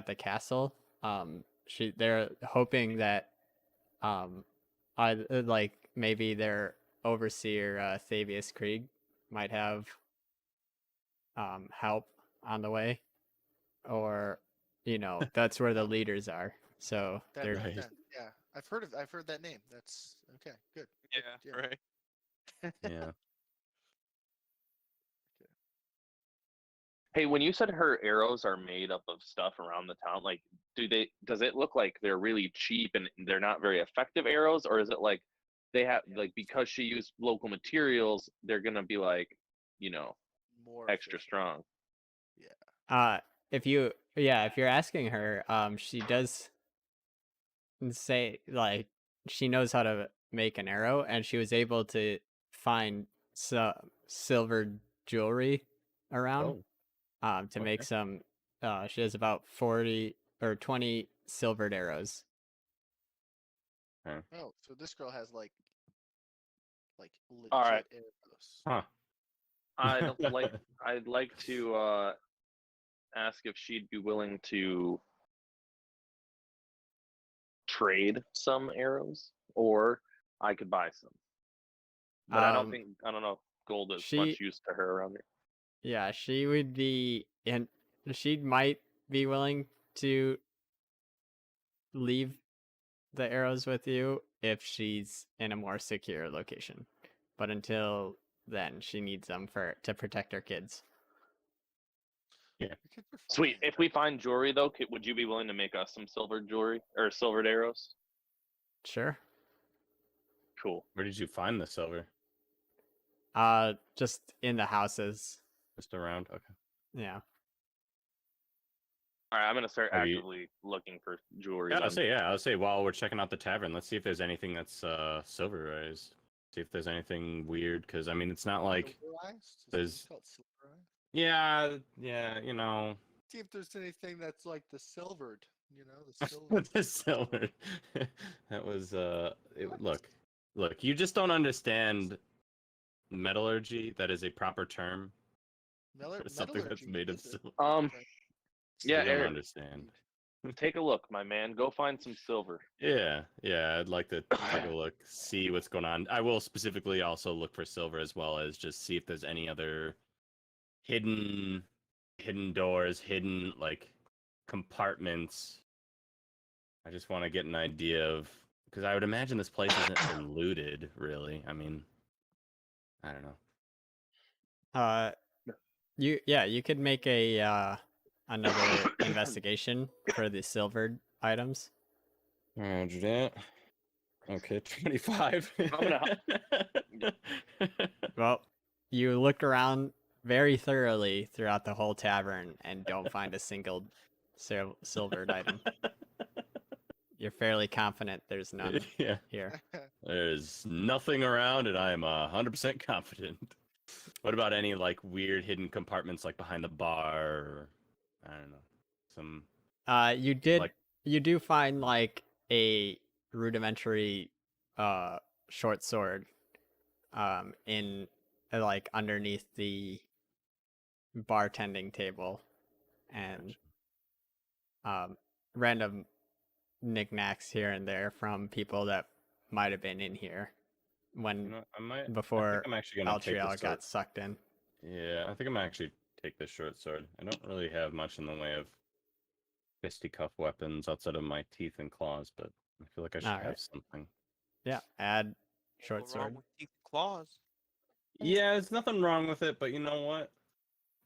the castle, they're hoping that like maybe their overseer Thavius Krieg might have help on the way, or that's where the leaders are. So That they're makes sense. Yeah, I've heard that name. That's okay. Good. Yeah, Yeah. right. Yeah. Hey, when you said her arrows are made up of stuff around the town, like, does it look like they're really cheap and they're not very effective arrows, or is it like they have like because she used local materials, they're gonna be like, More extra efficient. strong? if you're asking her, she does say like she knows how to make an arrow, and she was able to find some silver jewelry around to make Okay. some. She has about 40 or 20 silvered arrows. Oh, so this girl has like legit All right. arrows. Huh. I'd like to ask if she'd be willing to trade some arrows, or I could buy some. But I don't know if gold is much she use to her around here. Yeah, she would be, and she might be willing to leave the arrows with you if she's in a more secure location. But until then, she needs them to protect her kids. Your kids are Sweet. fine. If we find jewelry, though, would you be willing to make us some silver jewelry or silvered arrows? Sure. Cool. Where did you find the silver? Just in the houses. Just around? Okay. Yeah. All right, I'm gonna start Have you- actively looking for jewelry. Yeah, then. I'll say while we're checking out the tavern, let's see if there's anything that's silverized. See if there's anything weird, because I mean, it's not like Silverized? there's. Called silverized? Yeah, you know, See if there's anything that's like the silvered. You know, the silver. the silver. That was look. You just don't understand metallurgy. That is a proper term for something that's Metallurgy, made of is it? silver. Okay. Yeah, You don't Eric, understand. take a look, my man. Go find some silver. Yeah, I'd like to take a look, see what's going on. I will specifically also look for silver as well as just see if there's any other hidden doors, hidden like compartments. I just want to get an idea of because I would imagine this place hasn't been looted, really. I mean, I don't know. You could make a another investigation for the silvered items. Roger that. Okay, 25. Well, you look around very thoroughly throughout the whole tavern and don't find a single silvered item. You're fairly confident there's none Yeah, here. there's nothing around, and I am 100% confident. What about any like weird hidden compartments, like behind the bar? Or, I don't know. Some like You do find like a rudimentary short sword in like underneath the bartending table and random knickknacks here and there from people that might have been in here when I before think I'm actually gonna take Elturel this got sucked in. Yeah, I think I'm gonna actually take this short sword. I don't really have much in the way of fisticuff weapons outside of my teeth and claws, but I feel like I should have Alright. something. Yeah, add short What's wrong sword. with teeth and claws? Yeah, there's nothing wrong with it, but you know what?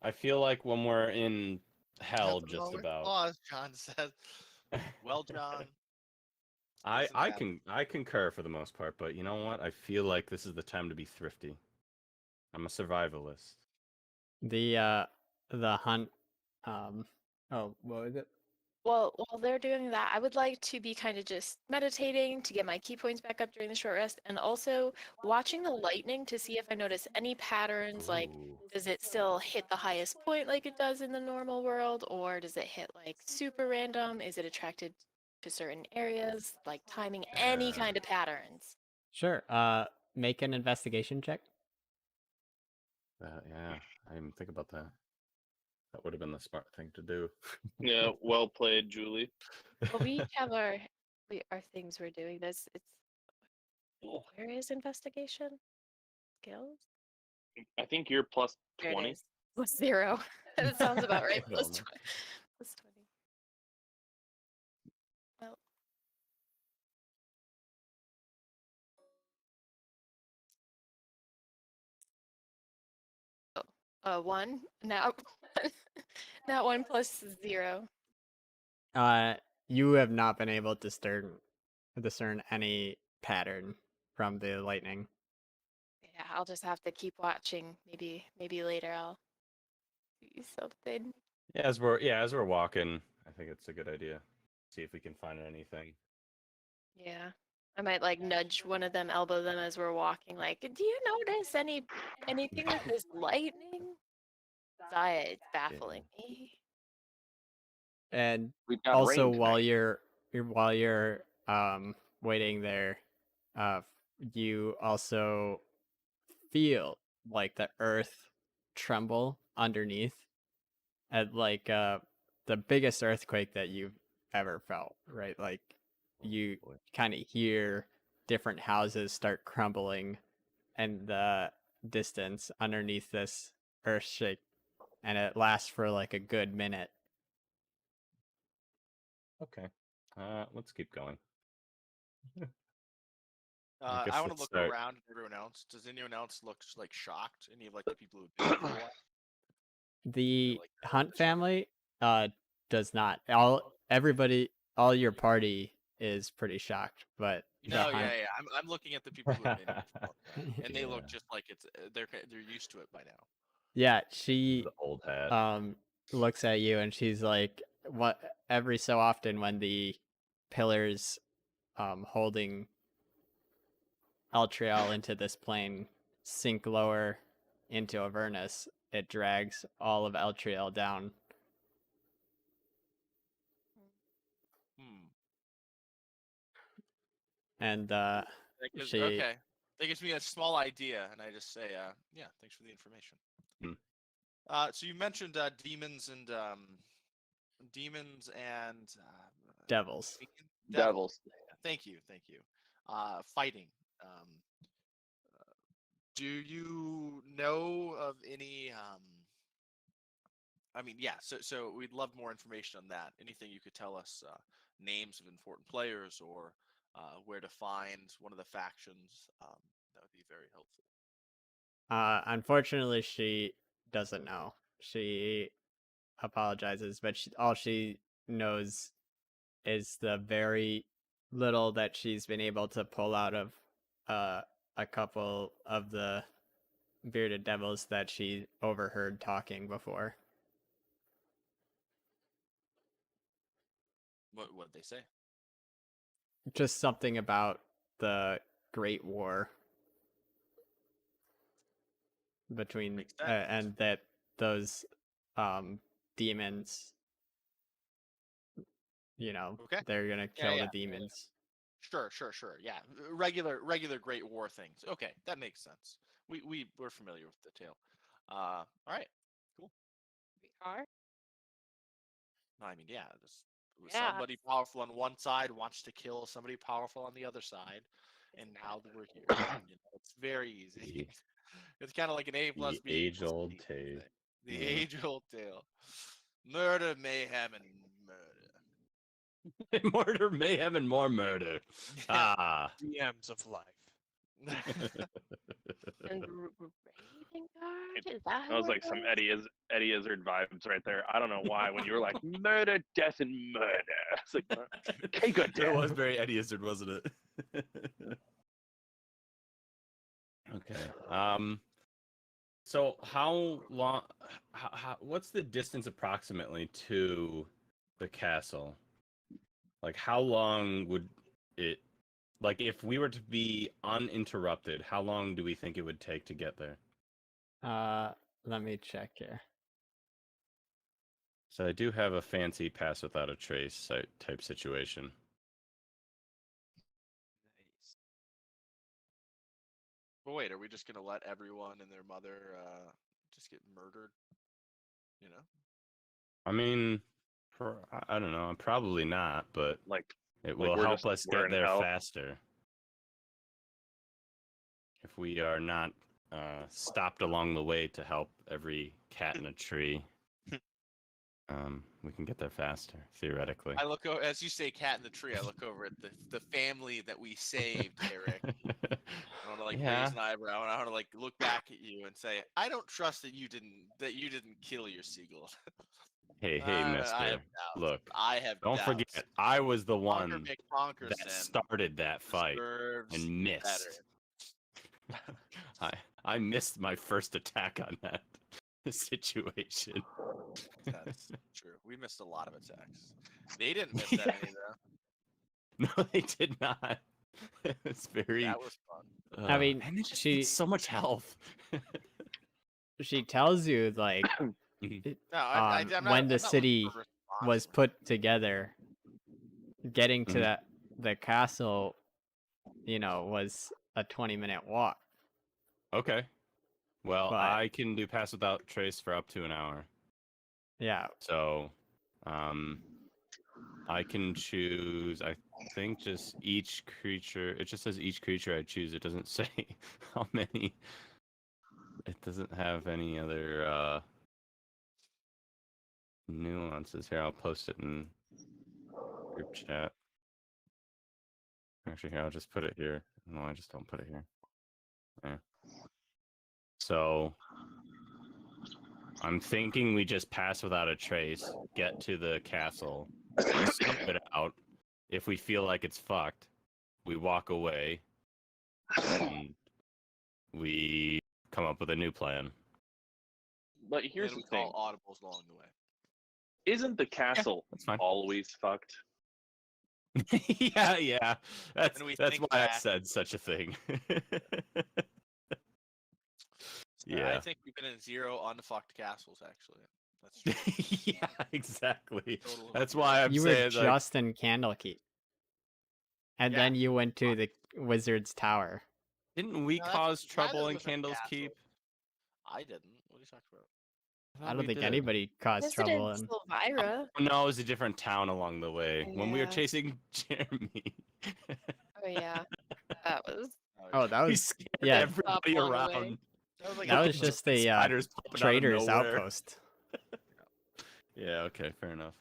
I feel like when we're in hell, Nothing wrong just with about. claws, John says. Well, John. I isn't that- I concur for the most part, but you know what? I feel like this is the time to be thrifty. I'm a survivalist. The hunt oh, what was it? Well, while they're doing that, I would like to be kind of just meditating to get my key points back up during the short rest, and also watching the lightning to see if I notice any patterns. Like, Ooh. does it still hit the highest point like it does in the normal world, or does it hit like super random? Is it attracted to certain areas, like timing, any kind of patterns? Sure. Make an investigation check. Yeah, I didn't even think about that. That would have been the smart thing to do. Yeah, well played, Julie. Well, we each have our things we're doing. Where is investigation? Skills? I think you're plus There it 20. is. Plus 0. That sounds about right. Hell Plus no. 20. Plus 20. Well. Oh, 1. Now, now 1 plus 0. You have not been able to discern any pattern from the lightning. Yeah, I'll just have to keep watching. Maybe later I'll see something. Yeah, as we're walking, I think it's a good idea. See if we can find anything. Yeah. I might like nudge one of them, elbow them as we're walking. Like, do you notice anything with this lightning? It's baffling me. And We've got also rain while tonight. you're waiting there, you also feel like the earth tremble underneath at like the biggest earthquake that you've ever felt, right? Like you boy. kind of hear different houses start crumbling in the distance underneath this earth shake, and it lasts for like a good minute. Okay. Let's keep going. I guess want to let's look start. around at everyone else. Does anyone else look like shocked? Any of like the people who've been here for a while? The like, Hunt shocked? family does not. All your party is pretty shocked, but the No, Hunt, yeah. I'm looking at the people who have been here for a long time, and they look Yeah. just like they're used to it by now. yeah, she The old hat. looks at you and she's like, what every so often when the pillars holding Elturel into this plane sink lower into Avernus, it drags all of Elturel down. Hmm. And she Okay. That gives me a small idea, and I just say, yeah, thanks for the information. Hmm. So you mentioned demons and devils. Devils. Thank you. Fighting. Um, do you know of any? I mean, yeah. So we'd love more information on that. Anything you could tell us, names of important players, or where to find one of the factions. That would be very helpful. Unfortunately, she doesn't know. She apologizes, but all she knows is the very little that she's been able to pull out of a couple of the bearded devils that she overheard talking before. What they say? Just something about the Great War between Makes sense. and that those demons, Okay. they're gonna kill Yeah. the demons. Sure. Yeah, regular Great War things. Okay, that makes sense. We're familiar with the tale. All right, cool. We are. No, I mean, yeah, Yeah. somebody powerful on one side wants to kill somebody powerful on the other side, and now that we're here. It's very easy. It's kind of like an A plus The B equals age-old C tale. thing. The Yeah. age-old tale. Murder, mayhem, and murder. Murder, mayhem, and more murder. Yeah. Ah. DMs of life. And Raven Guard? Is that That who was it like some was? Eddie Izzard vibes right there. I don't know why. When you were like murder, death, and murder, it's like okay, good. It was very Eddie Izzard, wasn't it? Okay. So how long? What's the distance approximately to the castle? Like, how long would it? Like, if we were to be uninterrupted, how long do we think it would take to get there? Let me check here. So I do have a fancy pass without a trace type situation. Nice. But wait, are we just gonna let everyone and their mother just get murdered? You know? I mean, I don't know. Probably not, but Like it Like, will we're help just- us we're get in there hell. faster. If we are not stopped along the way to help every cat in a tree, we can get there faster, theoretically. I look over as you say, cat in the tree. I look over at the family that we saved, Eric. I want to like Yeah. raise an eyebrow, and I want to like look back at you and say, I don't trust that you didn't kill your seagull. Hey, I mister. have doubts. Look, I have don't doubts. forget, I was the Conquer one McConkerson that started that fight deserves and missed. better. I missed my first attack on that situation. That's true. We missed a lot of attacks. They didn't miss that any though. No, they did not. It's very. That was fun. I mean, and it just she- gets so much health. She tells you like Mhm. No, I'm not, when the I'm not looking city for was response. put together, getting to Mhm. the castle, was a 20-minute walk. Okay. Well, But- I can do pass without trace for up to an hour. Yeah, So, I can choose, I think, just each creature. It just says each creature I choose. It doesn't say how many. It doesn't have any other nuances here. I'll post it in group chat. Actually, here, I'll just put it here. No, I just don't put it here. Yeah. So, I'm thinking we just pass without a trace, get to the castle, scoop it out. If we feel like it's fucked, we walk away, and we come up with a new plan. But here's And the we call thing. audibles along the way. Isn't the castle that's fine. always fucked? Yeah. That's And we that's think why I back. said such a thing. I Yeah. think we've been in 0 unfucked castles, actually. That's true. Yeah, exactly. Total That's zero. why I'm You were saying like just in Candlekeep, and Yeah. then you went to the Wizard's Tower. didn't we No, that's- cause neither trouble of in those are Candle's castles. Keep? I didn't. What are you talking about? I don't we think did. anybody caused trouble. Visited And Silvira. No, it was a different town along the way when we were Yeah. chasing Jeremy. Oh yeah, that was. oh, that we was scared yeah, everybody along the way. around. That was like that a was bunch of just a spiders popping out of trader's nowhere. outpost. Yeah. Okay. Fair enough.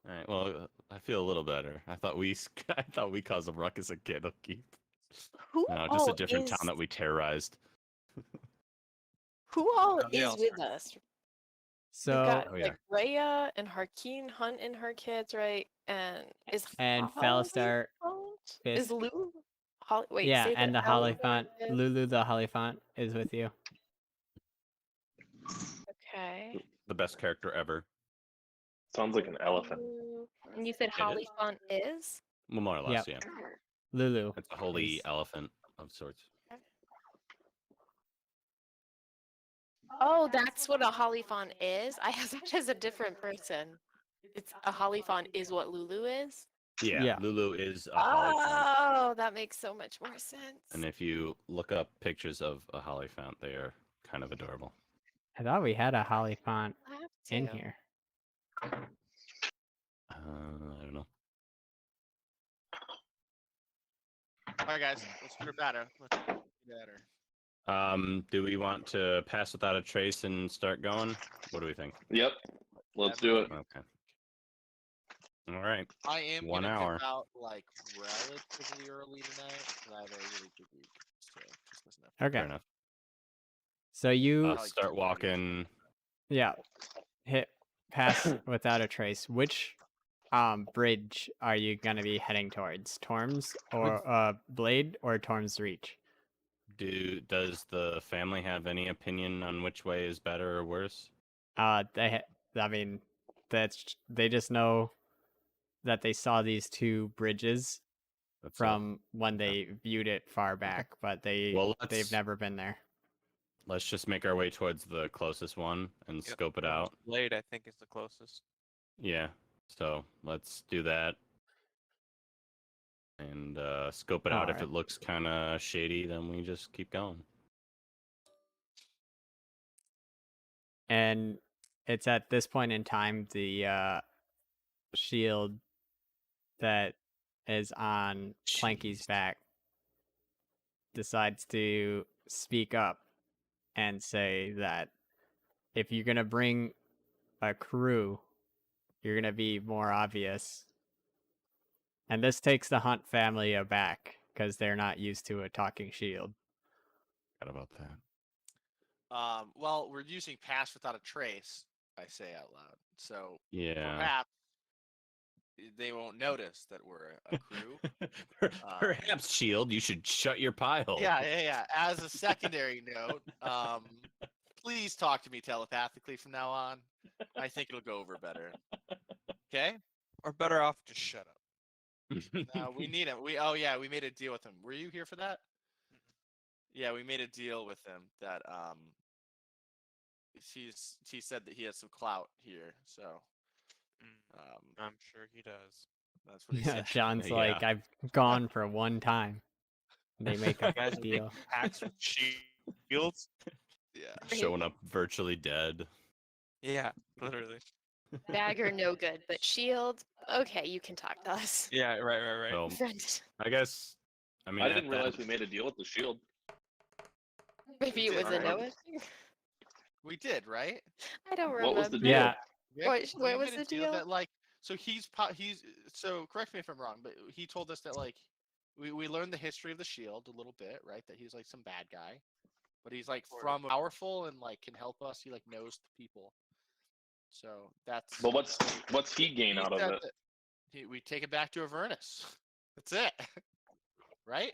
All right. Well, I feel a little better. I thought we caused a ruckus at Candlekeep. Who No, just a all different is town that we terrorized. who all Nobody is else with heard. us? We've So got Oh, yeah. like Rhea and Harkeen Hunt and her kids, right? And is and Holly Felistar, Hunt? is- Is Lou? Wait, yeah, say and the that out Hollyphant, loud. Lulu the Hollyphant is with you. Okay. The best character ever. Sounds like an elephant. And you said is. Holly Font is? Well, more or less, Yep. yeah. Lulu. It's a holy is- elephant of sorts. Oh, that's what a Holly Font is? I have that as a different person. It's a Holly Font is what Lulu is? Yeah, Yeah. Lulu is a holly font. Oh, that makes so much more sense. And if you look up pictures of a holly font, they are kind of adorable. I thought we had a Hollyphant I have in to. here. I don't know. All right, guys. Let's get her better. Let's get her better. Do we want to pass without a trace and start going? What do we think? Yep. Let's do it. Okay. All right. I am 1 gonna hour. come out like relatively early tonight because I have a really good week. So just listen up. Fair Okay. enough. So you like Start 2:30 or walking. yeah, hit pass without a trace. Which bridge are you gonna be heading towards? Torm's or Blade or Torm's Reach? Does the family have any opinion on which way is better or worse? I mean, they just know that they saw these two bridges That's it. from when they viewed it far back, but they've let's- never been there. Let's just make our way towards the closest one and Yep. scope it out. Blade, I think, is the closest. Yeah. So let's do that. And scope it out. If Alright. it looks kind of shady, then we just keep going. And it's at this point in time the shield that is on Clanky's Jeez. back decides to speak up and say that if you're gonna bring a crew, you're gonna be more obvious. And this takes the Hunt family aback because they're not used to a talking shield. Forgot about that. Well, we're using pass without a trace. I say out loud. So Yeah. perhaps they won't notice that we're a crew. Perhaps, Shield, you should shut your pie hole. Yeah. As a secondary note, please talk to me telepathically from now on. I think it'll go over better. Okay? Or better off, just shut up. No, we need him. We made a deal with him. Were you here for that? Yeah, we made a deal with him that he said that he has some clout here, so I'm sure he does. that's what he Yeah, said. John's Yeah. like, I've gone for one time. They make a You guys are making deal. pacts with shields? Yeah. Showing up virtually dead. Yeah, literally. Dagger, no good, but shield, okay, you can talk to us. Yeah, right. So Friend. I guess. I mean, I at didn't that- realize we made a deal with the shield. Maybe it was a Alright. Noah thing. We did, right? I don't What remember. was the deal? Yeah, What was made a the deal? That, so so correct me if I'm wrong, but he told us that we learned the history of the shield a little bit, right? That he's like some bad guy, but he's like from powerful and like can help us. He like knows the people. So that's. But what's he gain out of it? We take it back to Avernus. That's it. Right?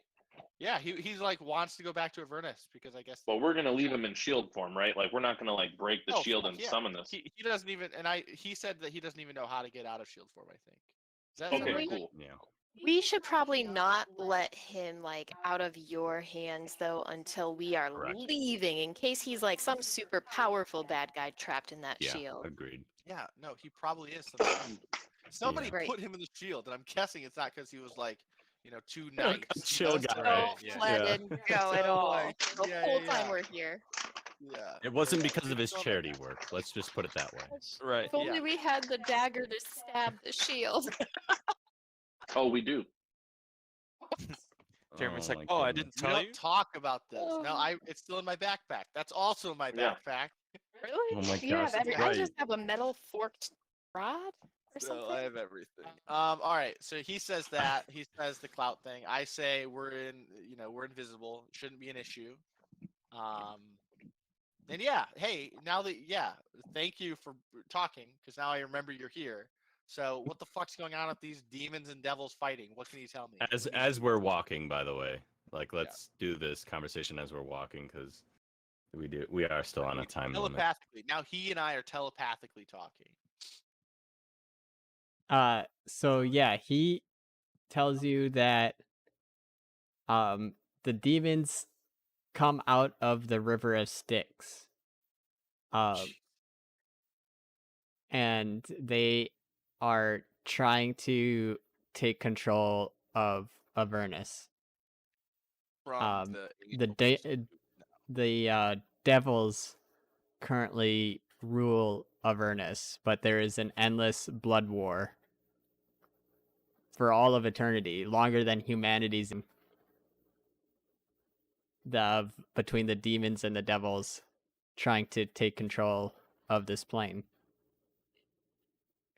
Yeah, he's like wants to go back to Avernus because I guess. But we're gonna leave him in shield form, right? Like we're not gonna like break the Oh, shield fuck and yeah. summon this. He doesn't even, and he said that he doesn't even know how to get out of shield form. I think. Is that Okay, we- cool. Yeah. We should probably not let him like out of your hands though until we are Correct. leaving, in case he's like some super powerful bad guy trapped in that Yeah. shield. Agreed. Yeah, no, he probably is. Somebody Right. put him in the shield, and I'm guessing it's not because he was like, too Yeah, nice. like a chill guy, No, right? Yeah. let Yeah. it go at So, all. like, The yeah, whole yeah, time yeah. we're here. Yeah. It wasn't Yeah, because of he his was on charity that. work. Let's just put it that way. Right. If only Yeah. we had the dagger to stab the shield. Oh, we do. Jeremy's Oh like, my oh, I goodness. didn't We tell don't you. talk about this. No, Oh. it's still in my backpack. That's also in my Yeah. backpack. Really? Oh my You have gosh, that's I right. just have a metal forked rod or So something. I have everything. All right. So he says that. He says the clout thing. I say we're invisible. Shouldn't be an issue. And yeah, hey, thank you for talking because now I remember you're here. So what the fuck's going on with these demons and devils fighting? What can you tell me? As we're walking, by the way, like let's do this conversation as we're walking because we are still on a time limit. telepathically. Now he and I are telepathically talking. So yeah, he tells you that the demons come out of the river of Styx. And they are trying to take control of Avernus. From The devils currently rule Avernus, but there is an endless blood war for all of eternity, longer than humanity's between the demons and the devils trying to take control of this plane.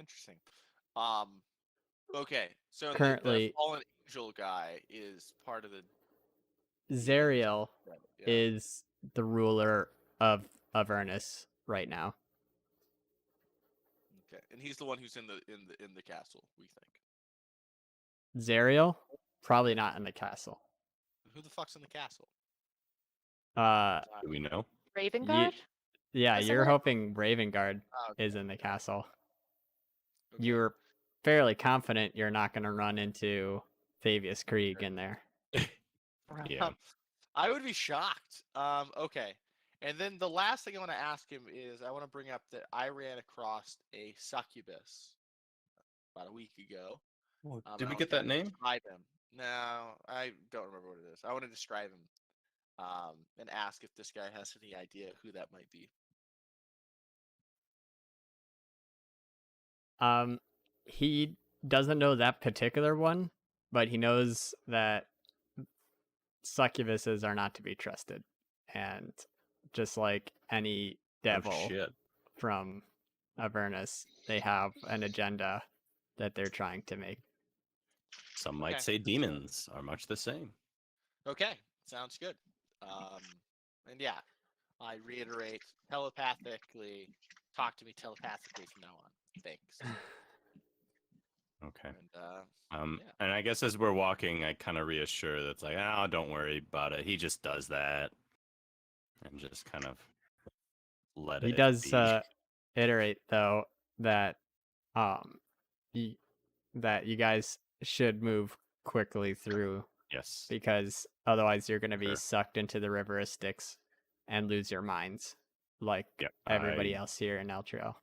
Interesting. Okay. So the Currently, fallen angel guy is part of the Zariel yeah. is the ruler of Avernus right now. Okay, and he's the one who's in the castle. We think. Zariel? Probably not in the castle. Who the fuck's in the castle? Do we know? Raven Ye- Guard? Yeah, Isn't you're it? hoping Ravengard Oh, okay. is in the castle. Okay. You're fairly confident you're not going to run into Thavius Krieg in there. Yeah. I would be shocked. Okay. And then the last thing I want to ask him is I want to bring up that I ran across a succubus about a week ago. Did I we wanna get that kinda name? describe him. No, I don't remember what it is. I want to describe him and ask if this guy has any idea who that might be. He doesn't know that particular one, but he knows that succubuses are not to be trusted. And just like any devil Oh shit. from Avernus, they have an agenda that they're trying to make. Some might Okay. say demons are much the same. Okay, sounds good. And yeah, I reiterate telepathically. Talk to me telepathically from now on. Thanks. Okay. And yeah. And I guess as we're walking, I kind of reassure that it's like, oh, don't worry about it. He just does that, and just kind of let He it does be. iterate though that that you guys should move quickly through Yes. because otherwise you're going to be Sure. sucked into the river of Styx and lose your minds like Yep. everybody else here in Elturel.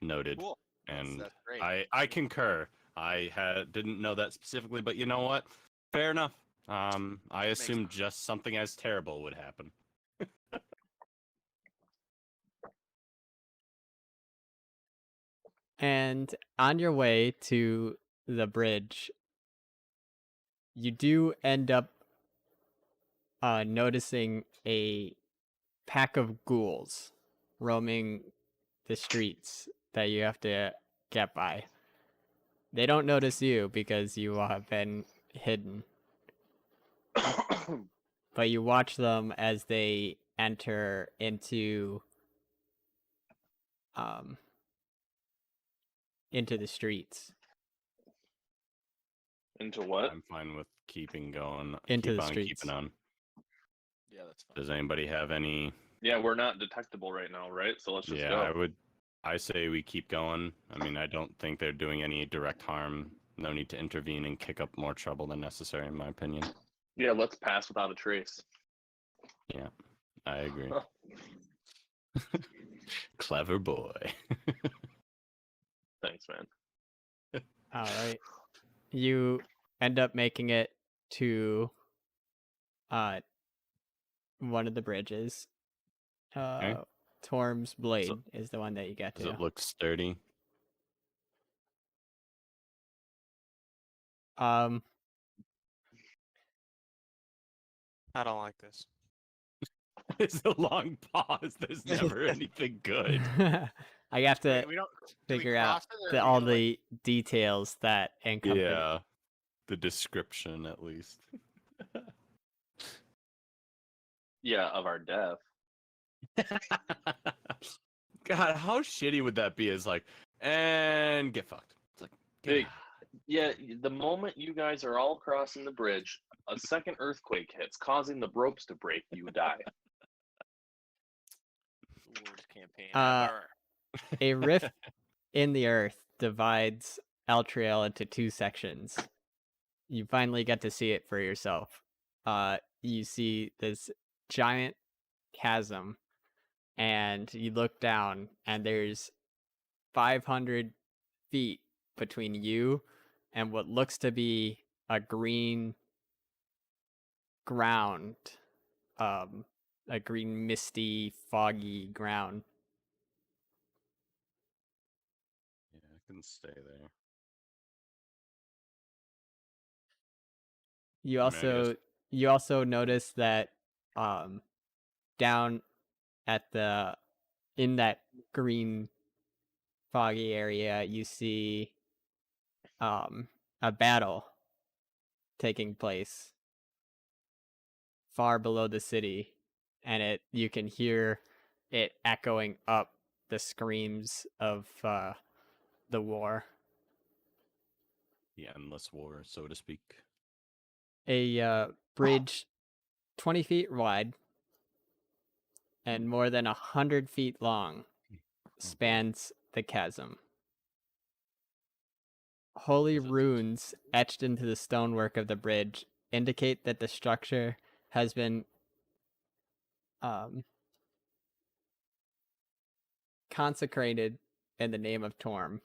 Noted. Cool. And That's great. I concur. I didn't know that specifically, but you know what? Fair enough. I assumed just something as terrible would happen. And on your way to the bridge, you do end up noticing a pack of ghouls roaming the streets that you have to get by. They don't notice you because you have been hidden, but you watch them as they enter into the streets. Into what? I'm fine with keeping going. Into Keep the on streets. keeping on. Yeah, that's fine. Does anybody have any? Yeah, we're not detectable right now, right? So let's just Yeah, go. I say we keep going. I mean, I don't think they're doing any direct harm. No need to intervene and kick up more trouble than necessary, in my opinion. Yeah, let's pass without a trace. Yeah, I agree. Clever boy. Thanks, man. All right. You end up making it to one of the bridges. Torm's Blade is the one that you get Does to. it look sturdy? Um, I don't like this. It's a long pause. There's never anything good. I have to We don't do we figure out cross it, or are we all gonna, like, the details that encompass. Yeah, the description at least. Yeah, of our death. God, how shitty would that be? Is like, and get fucked. It's like, Big. Yeah, the moment you guys are all crossing the bridge, a second earthquake hits, causing the ropes to break. You die. worst campaign Uh, ever? A rift in the earth divides Elturel into two sections. You finally get to see it for yourself. You see this giant chasm, and you look down, and there's 500 feet between you and what looks to be a green ground, a green, misty, foggy ground. Yeah, I can stay there. You I mean, I guess- also notice that down at the in that green foggy area you see a battle taking place far below the city, and you can hear it echoing up the screams of the war. the endless war, so to speak. A bridge 20 feet wide and more than 100 feet long spans the chasm. Holy Is it- runes etched into the stonework of the bridge indicate that the structure has been consecrated in the name of Torm,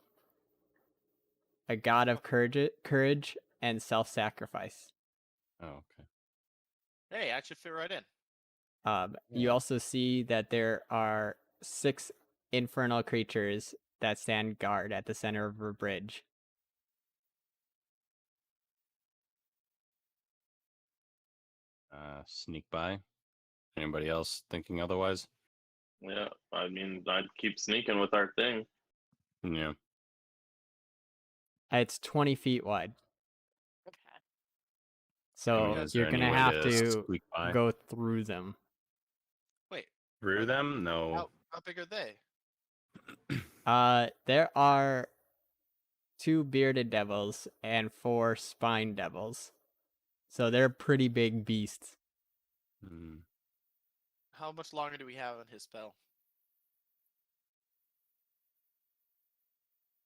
a god of courage and self-sacrifice. Oh, okay. Hey, I should fit right in. You also see that there are 6 infernal creatures that stand guard at the center of a bridge. Sneak by. Anybody else thinking otherwise? Yeah, I mean, I'd keep sneaking with our thing. Yeah. It's 20 feet wide. Okay. So I mean, is you're there going any to way have to to squeak by? go through them. Wait, Through them? No. how big are they? There are 2 bearded devils and 4 spine devils. So they're pretty big beasts. Hmm. How much longer do we have on his spell?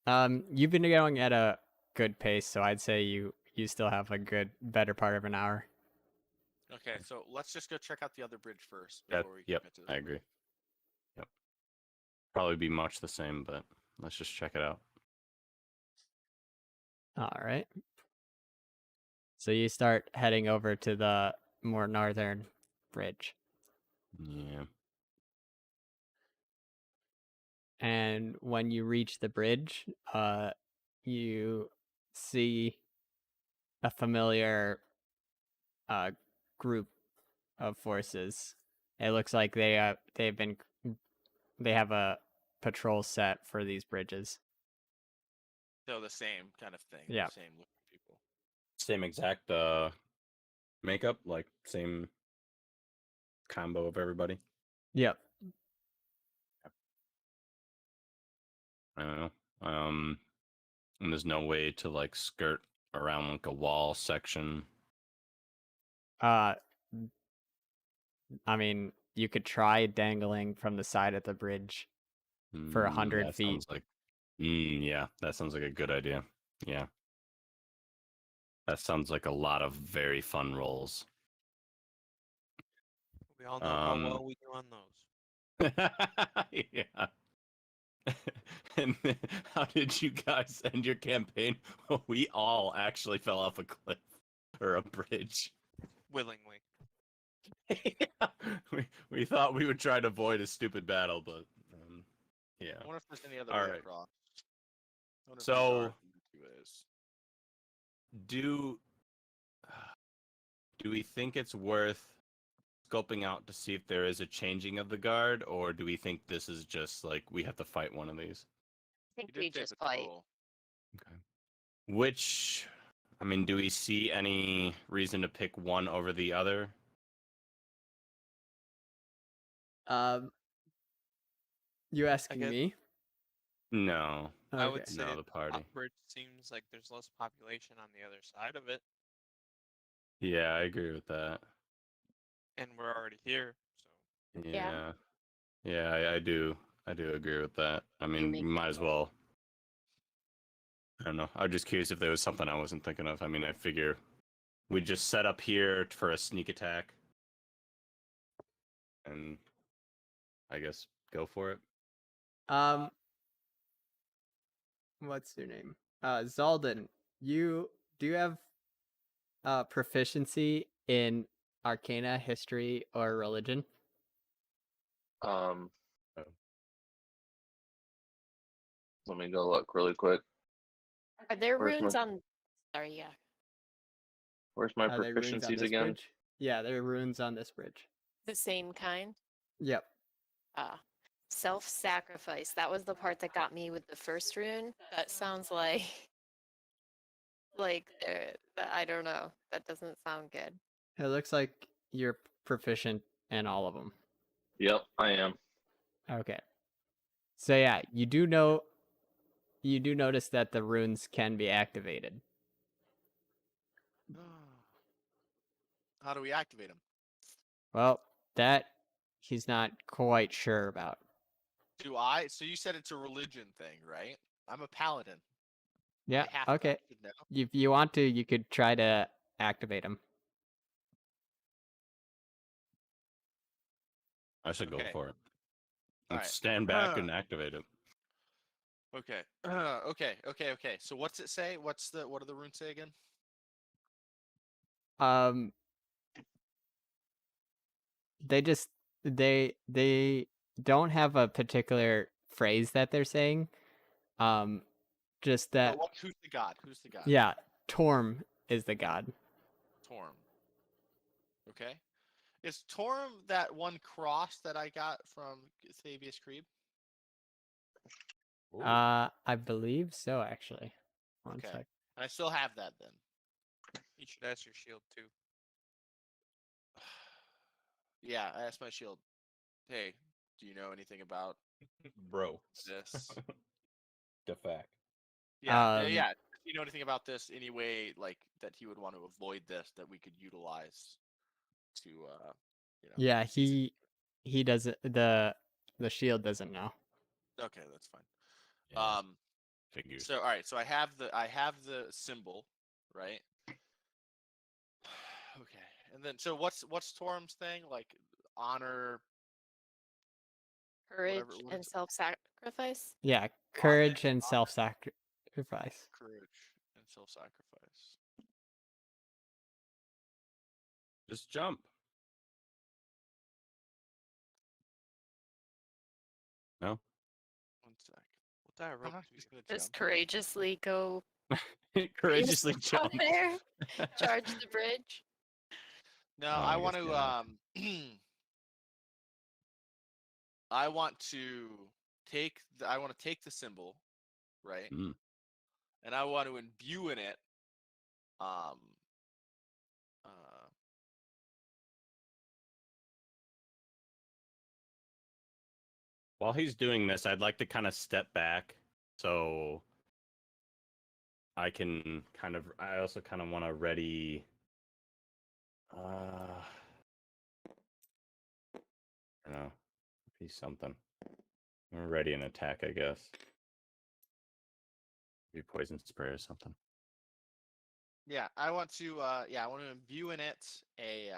You've been going at a good pace, so I'd say you still have a better part of an hour. Okay, so let's just go check out the other bridge first That, before we yep, get to this. I agree. Yep. Probably be much the same, but let's just check it out. All right. So you start heading over to the more northern bridge. Yeah. And when you reach the bridge, you see a familiar group of forces. It looks like they have a patrol set for these bridges. So the same kind of thing. Yeah. Same looking people. Same exact makeup, like same combo of everybody. Yep. I don't know. And there's no way to like skirt around like a wall section Uh, I mean, you could try dangling from the side of the bridge for 100 That feet. sounds like. Yeah, that sounds like a good idea. Yeah. That sounds like a lot of very fun rolls. We all know how well we do on those. Yeah. And then how did you guys end your campaign? We all actually fell off a cliff or a bridge. Willingly. Yeah. We thought we would try to avoid a stupid battle, but yeah. I wonder if there's any other All way right. across. I wonder if So- these are the 2 ways. Do we think it's worth scoping out to see if there is a changing of the guard, or do we think this is just like we have to fight one of these? I You think did we say just fight. patrol. Okay. Which, I mean, do we see any reason to pick one over the other? You asking guess- me? No. I Okay. would say No, the party. Upbridge seems like there's less population on the other side of it, Yeah, I agree with that. and we're already here. So Yeah. Yeah, I do. I do agree with that. I mean, make we might as well. I don't know. I'm just curious if there was something I wasn't thinking of. I mean, I figure we just set up here for a sneak attack. And I guess go for it. What's your name? Zalden, do you have proficiency in Arcana, history, or religion? Um, Oh. let me go look really quick. Are there Where's runes my- on? Sorry, yeah. Where's my Are there runes on proficiencies this again? bridge? Yeah, there are runes on this bridge. The same kind. Yep. Self-sacrifice. That was the part that got me with the first rune. That sounds like I don't know. That doesn't sound good. It looks like you're proficient in all of them. Yep, I am. Okay. So yeah, you do notice that the runes can be activated. How do we activate them? Well, that he's not quite sure about. Do I? So you said it's a religion thing, right? I'm a paladin. Yeah. I have to- I Okay. should know. If you want to, you could try to activate them. I should go Okay. for it. All And right. stand back and activate it. Okay. Okay. So what's it say? What do the runes say again? They just they don't have a particular phrase that they're saying. Just No, that who's the god? Who's the god? yeah, Torm is the god. Torm. Okay. Is Torm that one cross that I got from Thavius Creed? I believe so actually. One Okay. sec. I still have that then. you should ask your shield too. Yeah, I asked my shield, hey, do you know anything about Bro. this? The fact. Yeah, Um, yeah. If you know anything about this, any way like that he would want to avoid this that we could utilize to Yeah, seize it? he doesn't the shield doesn't know. Okay, that's fine. Yeah, figures. So all right, so I have the symbol, right? Okay. And then so what's Torm's thing? Like honor Courage what and is it? self-sacrifice. Yeah, courage and self-sacrifice. Courage and self-sacrifice. Just jump. No? 1 sec. What that I'm rope not do just you- gonna Just jump. courageously go Courageously down jump. there, charge the bridge. No, Oh, I I want guess, to yeah. I want to take the symbol, right? Mm. And I want to imbue in it uh While he's doing this, I'd like to kind of step back so I can I also kind of want to ready I don't know. Be something. We're ready an attack, I guess. Be poison spray or something. Yeah, I want to. I want to imbue in it a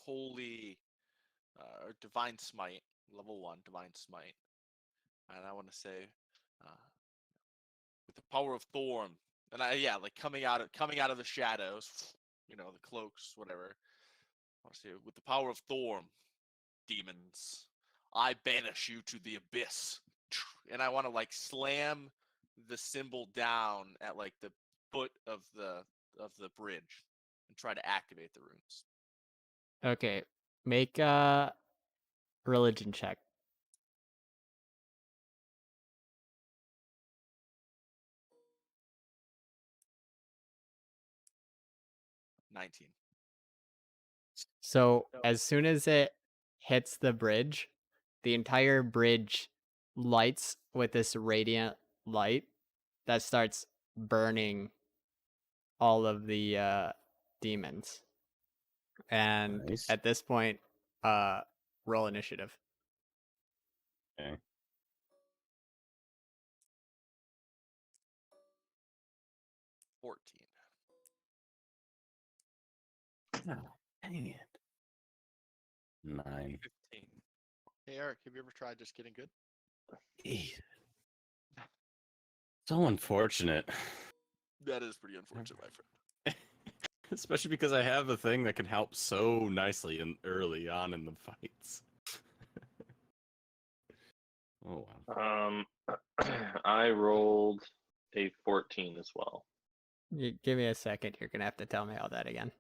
holy or divine smite, level 1 divine smite, and I want to say, uh, with the power of Thorn, and like coming out of the shadows, the cloaks, whatever. I want to say, with the power of Thorn, demons, I banish you to the abyss, and I want to like slam the symbol down at like the foot of the bridge and try to activate the runes. Okay, make a religion check. 19. So as soon as it hits the bridge, the entire bridge lights with this radiant light that starts burning all of the demons. And Nice. at this point, roll initiative. Okay. $14. Dang it. 9. 15. Hey Eric, have you ever tried just getting good? So unfortunate. That is pretty unfortunate, my friend. Especially because I have a thing that can help so nicely and early on in the fights. Oh wow. I rolled a 14 as well. Give me a second. You're gonna have to tell me all that again.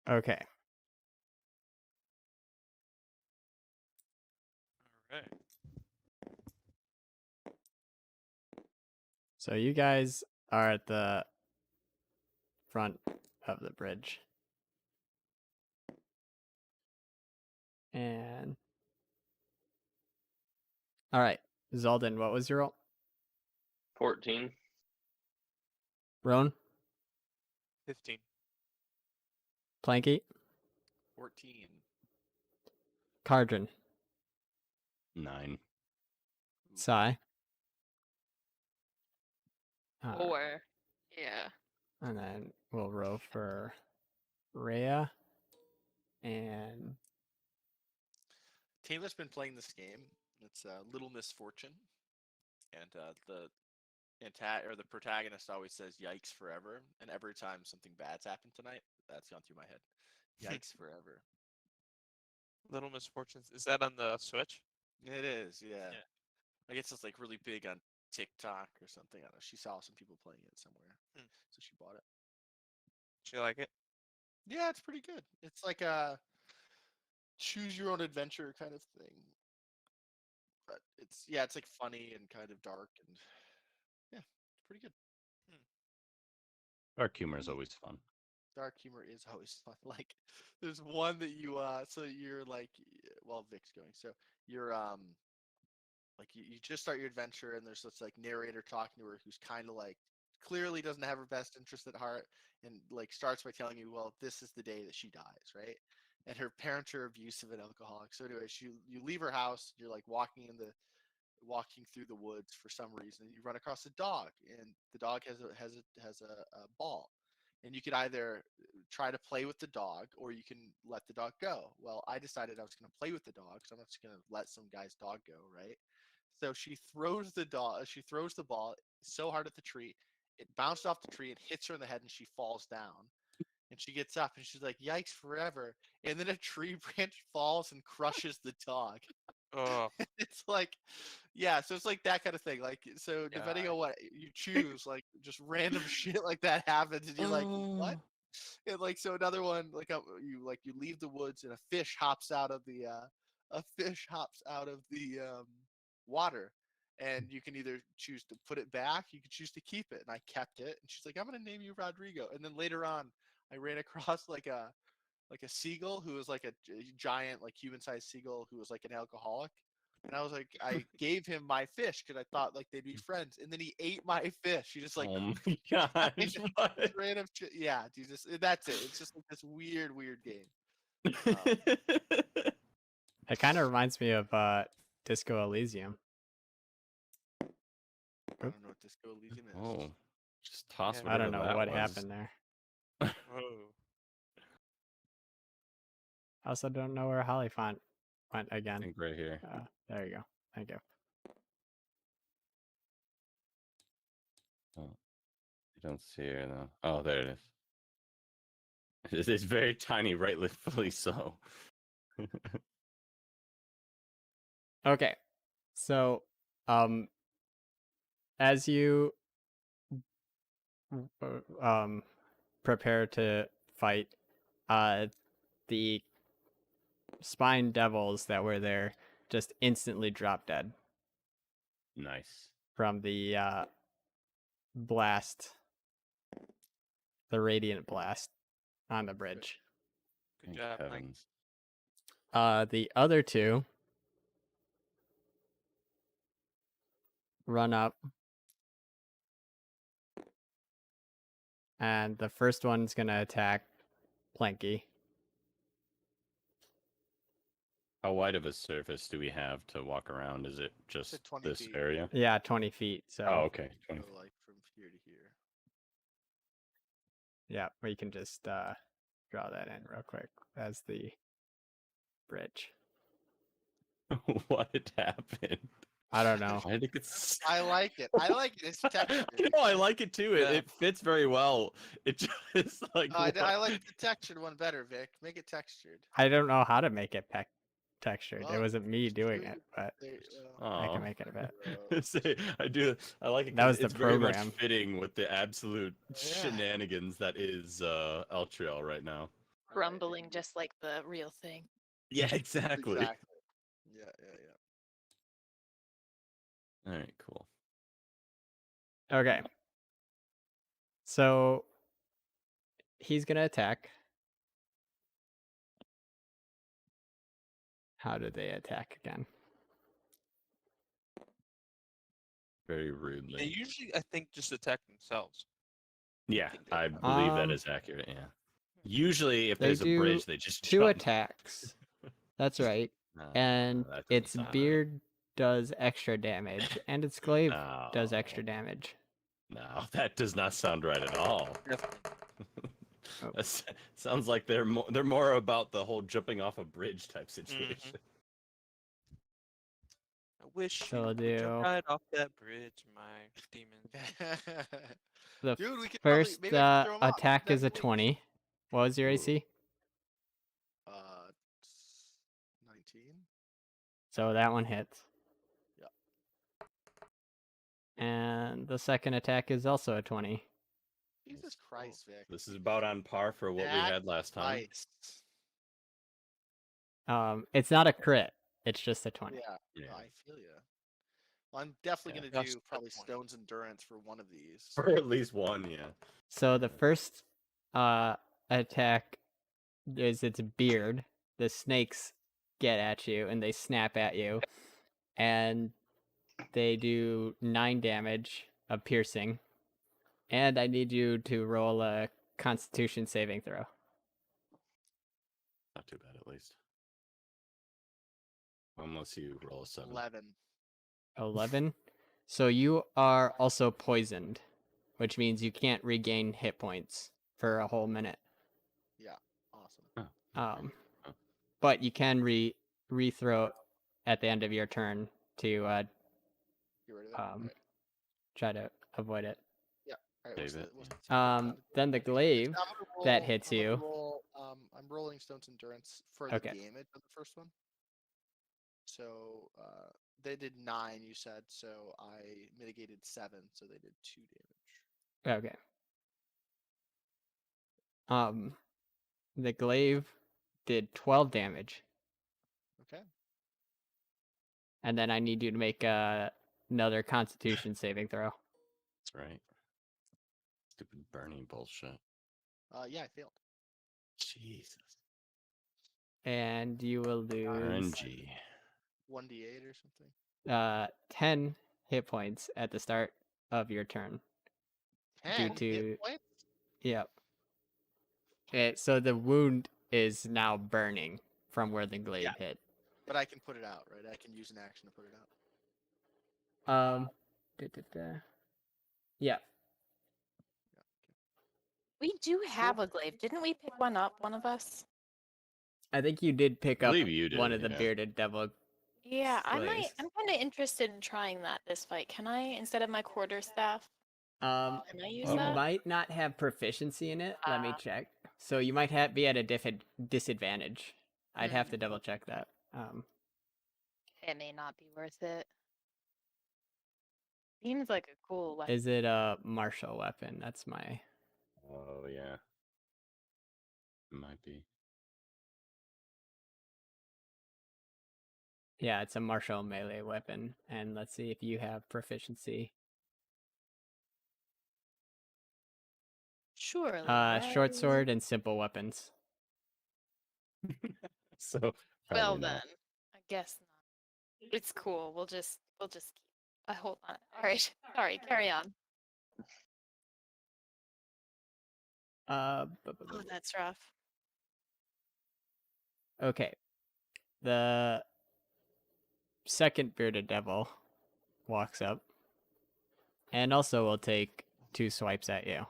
Okay. All right. So you guys are at the front of the bridge. And all right, Zalden, what was your roll? 14. Roan, 15. Planky, 14. Cardrin, 9. Sai. 4. Yeah. And then we'll roll for Rhea and Taylor's been playing this game. It's Little Misfortune, and the protagonist always says "Yikes forever," and every time something bad's happened tonight, that's gone through my head. Yikes forever. Little Misfortunes. Is that on the Switch? It is, yeah. Yeah. I guess it's like really big on TikTok or something. I don't know. She saw some people playing it somewhere, so she bought it. Do you like it? Yeah, it's pretty good. It's like a choose your own adventure kind of thing. But it's like funny and kind of dark and yeah, it's pretty good. Dark humor is always fun. Dark humor is always fun. Like there's one that so you're like well Vic's going. So you're like you just start your adventure and there's this like narrator talking to her who's kind of like clearly doesn't have her best interest at heart and like starts by telling you, well, this is the day that she dies, right? And her parents are abusive and alcoholic. So anyway, you leave her house, you're like walking through the woods for some reason. You run across a dog, and the dog has a ball, and you could either try to play with the dog or you can let the dog go. Well, I decided I was going to play with the dog, so I'm not just going to let some guy's dog go, right? So she throws the ball so hard at the tree, it bounced off the tree and hits her in the head, and she falls down. And she gets up and she's like, "Yikes, forever!" And then a tree branch falls and crushes the dog. Oh, It's like, yeah, so it's like that kind of thing. Like, so depending on what you choose, like just random shit like that happens, and you're like, "What?" And like, so another one, like you leave the woods and a fish hops out of the water, and you can either choose to put it back, you can choose to keep it, and I kept it, and she's like, "I'm gonna name you Rodrigo," and then later on, I ran across like a seagull who was like a giant, like human-sized seagull who was like an alcoholic. And I was like, I gave him my fish because I thought like they'd be friends, and then he ate my fish. He just like Oh my gosh! What? just random shit. Yeah, Jesus, that's it. It's just like this weird game. Um, It kind of reminds me of Disco Elysium. I don't know what Disco Elysium is. Oh, just toss Yeah, I whatever don't know that what was. happened there. oh. I also don't know where Hollyfont went I again. think right here. There you go. Thank you. Oh, I don't see her though. Oh, there it is. It's very tiny, rightfully so. Okay. So, as you prepare to fight, the spine devils that were there just instantly drop dead Nice. from the blast, the radiant blast on the bridge. Good Thank job, Mike. heavens. The other two run up, and the first one's gonna attack Planky. How wide of a surface do we have to walk around? Is it just 20 this feet. area? Yeah, 20 feet. So, Oh, okay. 20 So like from here to here. yeah, we can just draw that in real quick as the bridge. What had happened? I don't know. Why did it get I like it. I like it. It's textured. No, I like it too. Yeah. It fits very well. It just like I like the textured one better, Vic. Make it textured. I don't know how to make it textured. It Well, wasn't me just doing do it, but There, I can Aw. make it a bit. Say, I do. I like it. That 'cause was the it's very much program. fitting with the absolute Yeah. shenanigans that is Elturel right now. Grumbling just like the real thing. Yeah, exactly. Exactly. Yeah. All right, cool. Okay. So he's gonna attack. How do they attack again? Very They rudely. usually, I think, just attack themselves. Yeah, think they- I believe that Um, is accurate. Yeah. Usually, if They there's a do bridge, they just 2 jump. attacks. That's right. No, And that doesn't its sound right. beard does extra damage, and its glaive does No. extra damage. No, that does not sound right at all. Definitely. Oh. That sounds like they're more about the whole jumping off a bridge type situation. I wish So you I'll would jump do- right off that bridge, my demon. The Dude, we could probably first maybe I can throw 'em off. attack is a Definitely. 20. What was your Ooh. AC? 19. So that one hits. Yeah. And the second attack is also a 20. Jesus Christ, Vic. This is about on par for what we had last time. Nice. It's not a crit. It's just a 20. Yeah, Yeah. I feel you. Well, I'm definitely Yeah. gonna Just do the probably 20. Stone's Endurance for one of these. For at least one, yeah. So the first attack is its beard. The snakes get at you and they snap at you. And they do 9 damage of piercing. And I need you to roll a Constitution saving throw. Not too bad, at least. Unless you roll a 7. 11. 11. So you are also poisoned, which means you can't regain hit points for a whole minute. Yeah, awesome. Um, but you can rethrow at the end of your turn to Get rid of it. Alright. try to avoid it. Alright, Save it. what's the time? Then the glaive I'm gonna roll, that hits I'm gonna you. roll, I'm rolling Stone's Endurance for Okay. the damage of the first one. So they did 9, you said. So I mitigated 7, so they did 2 damage. Okay. The glaive did 12 damage, Okay. and then I need you to make another Constitution saving throw. That's right. Stupid burning bullshit. Yeah, I failed. Jesus. And you will lose RNG. 1d8 or something. 10 hit points at the start of your turn. 10 to- hit points? Yep. So the wound is now burning from where the glaive hit. But I can put it out, right? I can use an action to put it out. Yeah. We do have a glaive. Didn't we pick one up, one of us? I think you did pick up Believe you one did, of the yeah. bearded devil. Yeah, Glaives. I'm kind of interested in trying that this fight. Can I, instead of my quarterstaff, can I use You that? might not have proficiency in it. Let me Ah. check. So you might be at a disadvantage. I'd have to double check that. It may not be worth it. Seems like a cool weapon. Is it a martial weapon? That's my. Oh, yeah. It might be. Yeah, it's a martial melee weapon. And let's see if you have proficiency. Surely. Short sword and simple weapons. So, Well probably then, not. I guess not. It's cool. We'll just keep. Hold on. All right. Sorry. Carry on. Oh, that's rough. Okay. The second bearded devil walks up and also will take 2 swipes at you.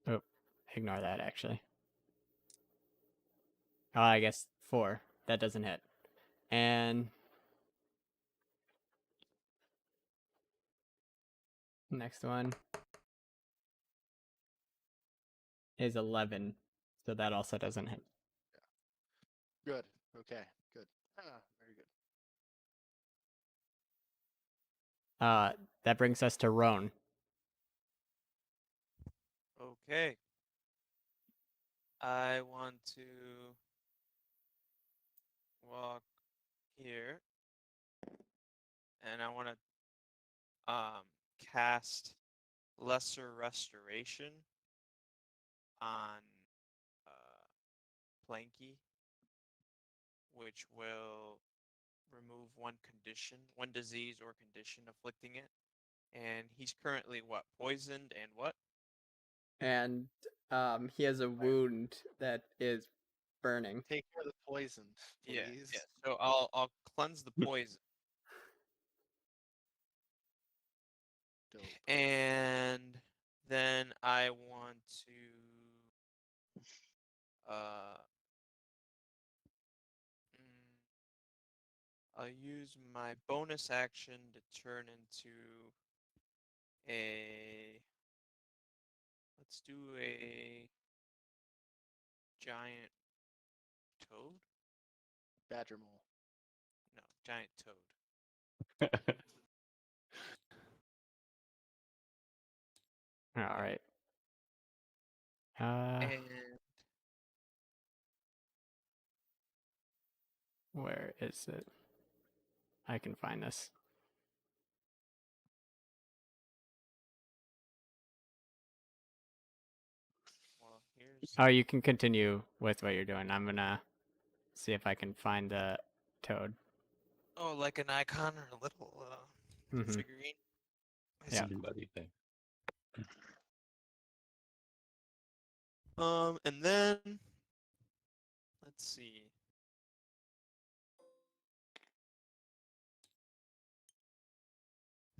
Oh, ignore that actually. Oh, I guess 4. That doesn't hit. And next one is 11. So that also doesn't hit. Good. Okay. Good. Very good. That brings us to Roan. Okay. I want to walk here, and I want to cast Lesser Restoration on Planky, which will remove one disease or condition afflicting it. And he's currently what? Poisoned and what? And he has a wound that is burning. Take care of the poison, Yeah, please. yeah. So I'll cleanse the poison. Dope. And then I want to I'll use my bonus action to turn into a let's do a giant toad? Badger mole. No, giant toad. All right. And Where is it? I can find this. well, here's Oh, you can continue with what you're doing. I'm gonna see if I can find the toad. like an icon or a little Mhm. figurine. I Yeah. see. Somebody thing. And then let's see.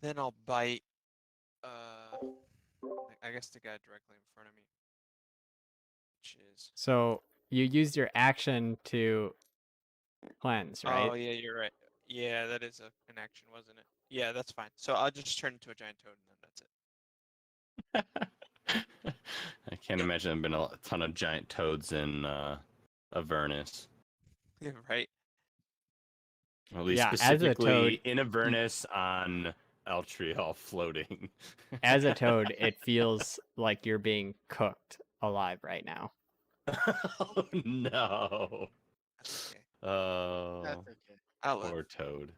Then I'll bite I guess the guy directly in front of me, which is. So you used your action to cleanse, right? Oh yeah, you're right. Yeah, that is an action, wasn't it? Yeah, that's fine. So I'll just turn into a giant toad, and then that's it. I can't imagine there been a ton of giant toads in Avernus. Yeah, right. At least Yeah, as a specifically toad, in Avernus on Elturel floating. as a toad, it feels like you're being cooked alive right now. Oh no. That's okay. Oh, That's okay. I'll live. poor toad.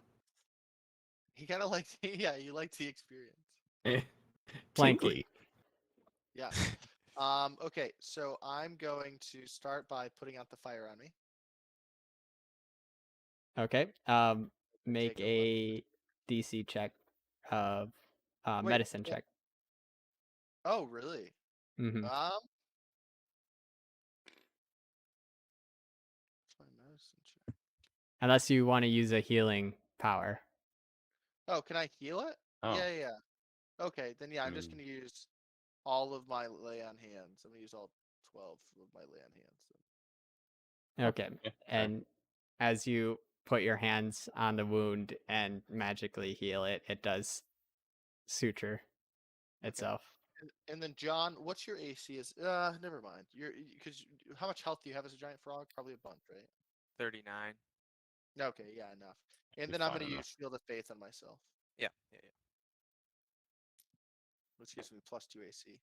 He kind of liked, yeah, he liked the experience. Blankly. Tinky. Yeah. Okay, so I'm going to start by putting out the fire on me. Okay. Make Take a a DC check of Wait, medicine well- check. Oh, really? Hmm. What's my medicine check? Unless you want to use a healing power. Oh, can I heal it? Oh. Yeah. Okay, then yeah, I I'm just mean- gonna use all of my lay on hands. I'm gonna use all 12 of my lay on hands. Okay. Yeah, And as you put your hands on the wound and magically heal it, it does suture itself. And then John, what's your AC? Is never mind. Because how much health do you have as a giant frog? Probably a bunch, right? 39. Okay, yeah, enough. And Be then I'm fine gonna enough. use Shield of Faith on myself, Yeah. which gives me +2 AC.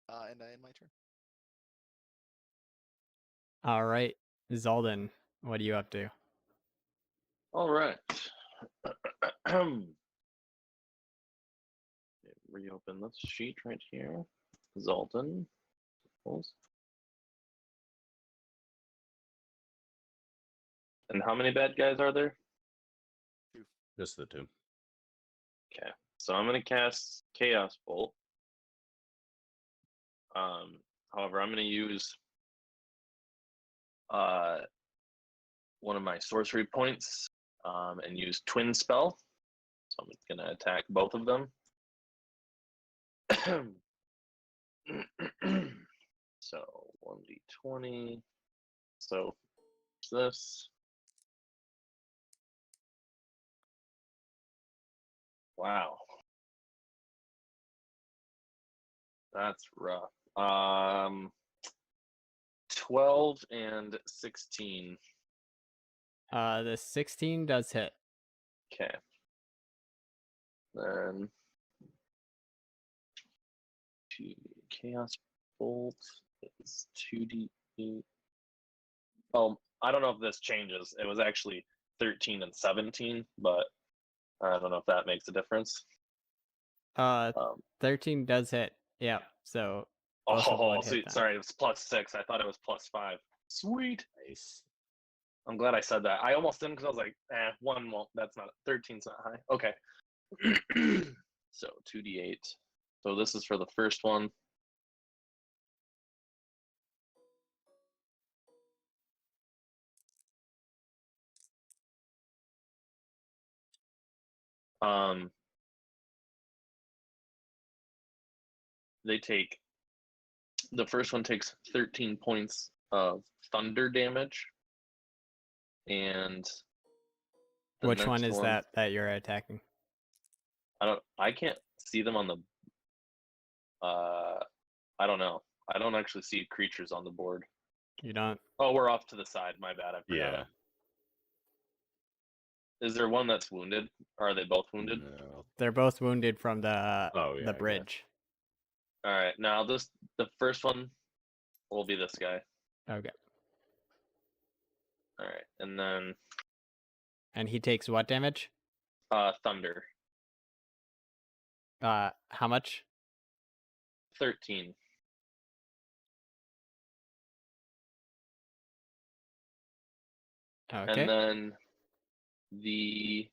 And I end my turn. All right. Zolden, what are you up to? All right. Reopen this sheet right here. Zoltan. And how many bad guys are there? Just the two. Okay. So I'm gonna cast Chaos Bolt. However, I'm gonna use one of my sorcery points and use Twin Spell. So I'm gonna attack both of them. So 1d20. So this. Wow. That's rough. 12 and 16. The 16 does hit. Okay. Then Chaos Bolt is 2d8. Oh, I don't know if this changes. It was actually 13 and 17, but I don't know if that makes a difference. 13 does hit. Yeah. So both of them Oh, would hit then. sorry, it was +6. I thought it was +5. Sweet. Nice. I'm glad I said that. I almost didn't because I was like, one won't. That's not 13's not high. Okay. So 2d8. So this is for the first one. The first one takes 13 points of thunder damage, and the Which one next is that you're attacking? I can't see them on the. I don't know. I don't actually see creatures on the board. You don't. Oh, we're off to the side. My bad. I forgot. Yeah. Is there one that's wounded? Or are they both wounded? No. They're both wounded from the Oh, yeah, I guess. bridge. All right. Now the first one will be this guy. Okay. All right, and then And he takes what damage? thunder. How much? 13. Okay. And then the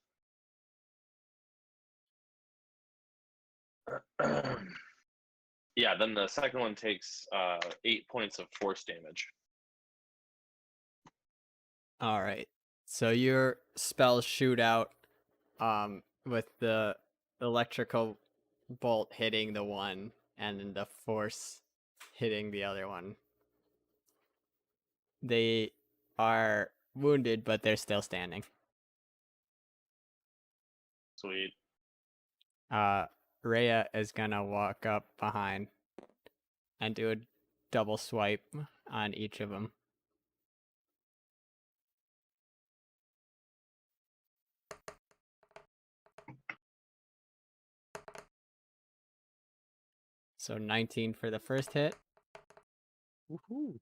yeah, then the second one takes 8 points of force damage. All right. So your spells shoot out with the electrical bolt hitting the one and then the force hitting the other one. They are wounded, but they're still standing. Sweet. Rhea is gonna walk up behind and do a double swipe on each of them. So 19 for the first hit. Woohoo.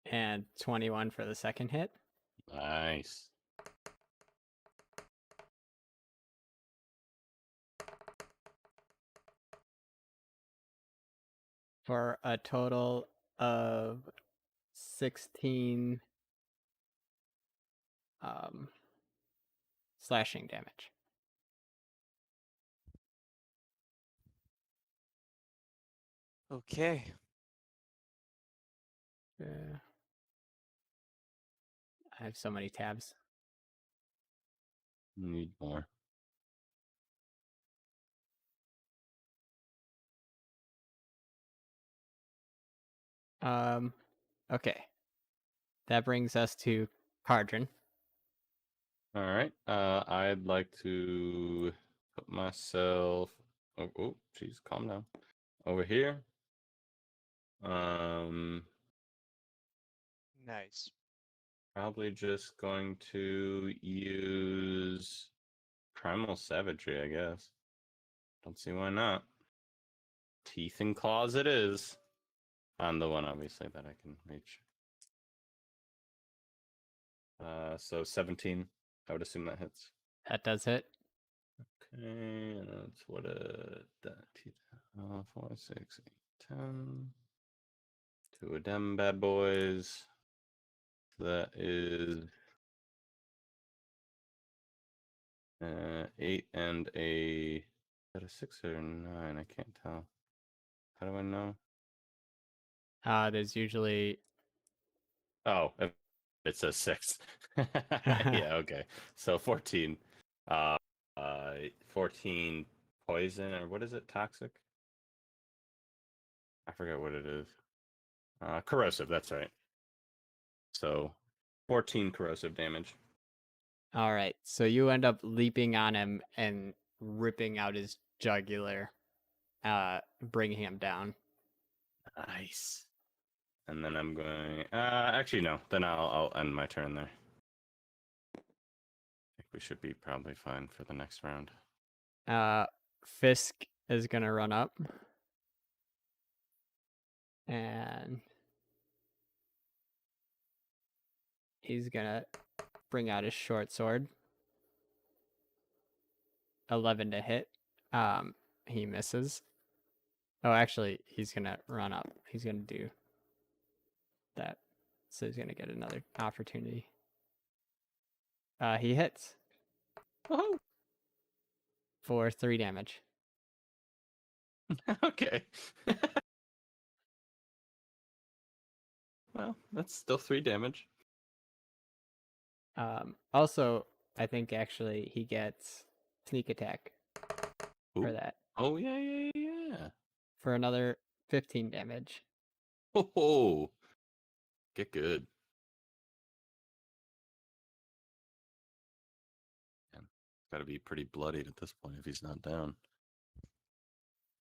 And 21 for the second hit. Nice. For a total of 16 slashing damage. Okay. I have so many tabs. Need more. Okay. That brings us to Cardron. All right. I'd like to put myself. Oh, jeez, calm down. Over here. Nice. Probably just going to use Primal Savagery, I guess. Don't see why not. Teeth and Claws it is. On the one, obviously, that I can reach. So 17. I would assume that hits. That does hit. Okay, and that's what that 4, 6, 8, 10. Two of them bad boys. That is 8 and a. Is that a 6 or a 9? I can't tell. How do I know? There's usually Oh, it's a 6. Yeah, okay. So 14. Uh, 14 poison, or what is it? Toxic? I forget what it is. Corrosive, that's right. So 14 corrosive damage. all right. So you end up leaping on him and ripping out his jugular, bringing him down. Nice. And then I'm going. Actually, no. Then I'll end my turn there. I think we should be probably fine for the next round. Fisk is gonna run up, and he's gonna bring out his short sword. 11 to hit. He misses. Oh, actually, he's gonna run up. He's gonna do that. So he's gonna get another opportunity. He hits Woohoo! for 3 damage. Okay. Well, that's still 3 damage. Also, I think actually he gets sneak attack for Ooh. that Oh, yeah. for another 15 damage. Oh, get good. Man, got to be pretty bloodied at this point if he's not down.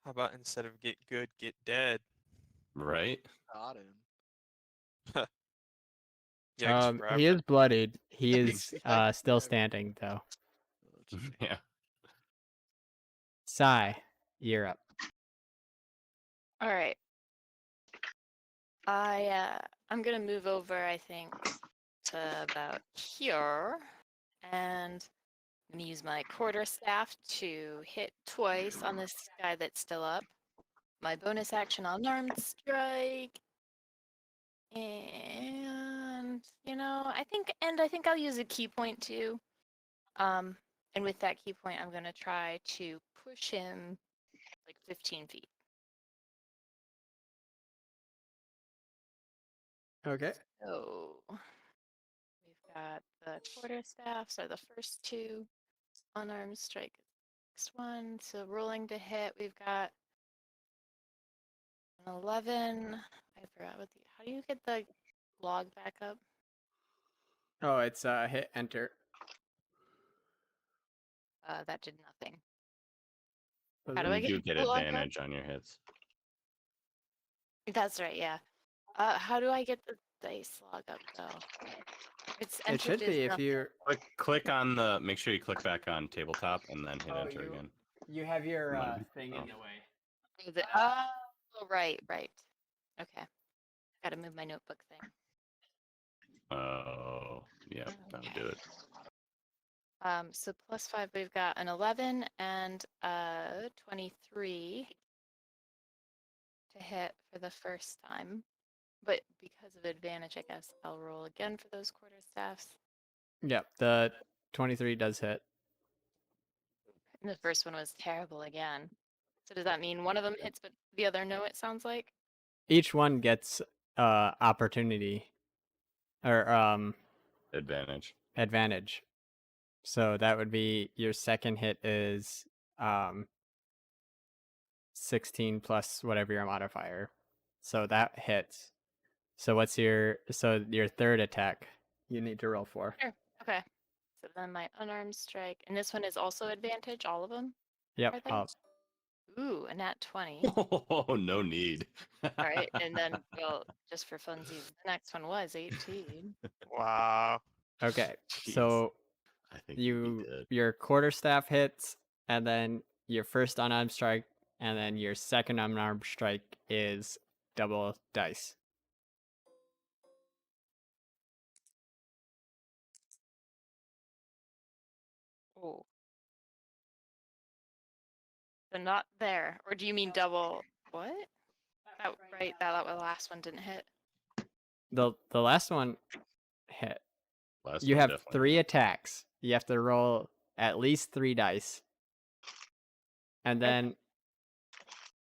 How about instead of get good, get dead? Right? Got him. Yeah, I guess He is bloodied. He is Exactly. still standing though. Oh, gee. Yeah. Sai, you're up. All right. I'm gonna move over, I think, to about here, and I'm gonna use my quarterstaff to hit twice on this guy that's still up. My bonus action, unarmed strike, and I think I'll use a key point too. And with that key point, I'm gonna try to push him like 15 feet. Okay. So we've got the quarterstaffs are the first two. unarmed strike. Next one. So rolling to hit, we've got an 11. I forgot what the. How do you get the log back up? Oh, it's hit enter. That did nothing. Was How it? do I You get do get the log up? advantage on your hits. That's right. Yeah. How do I get the dice log up though? It's It should entered as be if nothing. you Click on the. Make sure you click back on tabletop and then hit Oh, enter again. you have your Might be- thing oh. in the way. Oh, right. Okay. Got to move my notebook thing. Oh, yeah, that would do it. So +5, we've got an 11 and 23 to hit for the first time. But because of advantage, I guess I'll roll again for those quarterstaffs. Yep, the 23 does hit. And the first one was terrible again. So does that mean one of them hits, but the other no? It sounds like. Each one gets opportunity or Advantage. advantage. So that would be your second hit is 16 plus whatever your modifier. So that hits. So what's your third attack you need to roll for? Sure. Okay. So then my unarmed strike, and this one is also advantage. All of them. Yep. Are they? Ooh, a nat 20. Oh, no need. All right, and then well, just for funsies, the next one was 18. Wow. Okay. Jeez. So I think you'd be dead. your quarterstaff hits, and then your first unarmed strike, and then your second unarmed strike is double dice. Oh. So not there, or do you mean double? What? That right? That last one didn't hit. The last one hit. Last You one have definitely 3 hit. attacks. You have to roll at least 3 dice. And then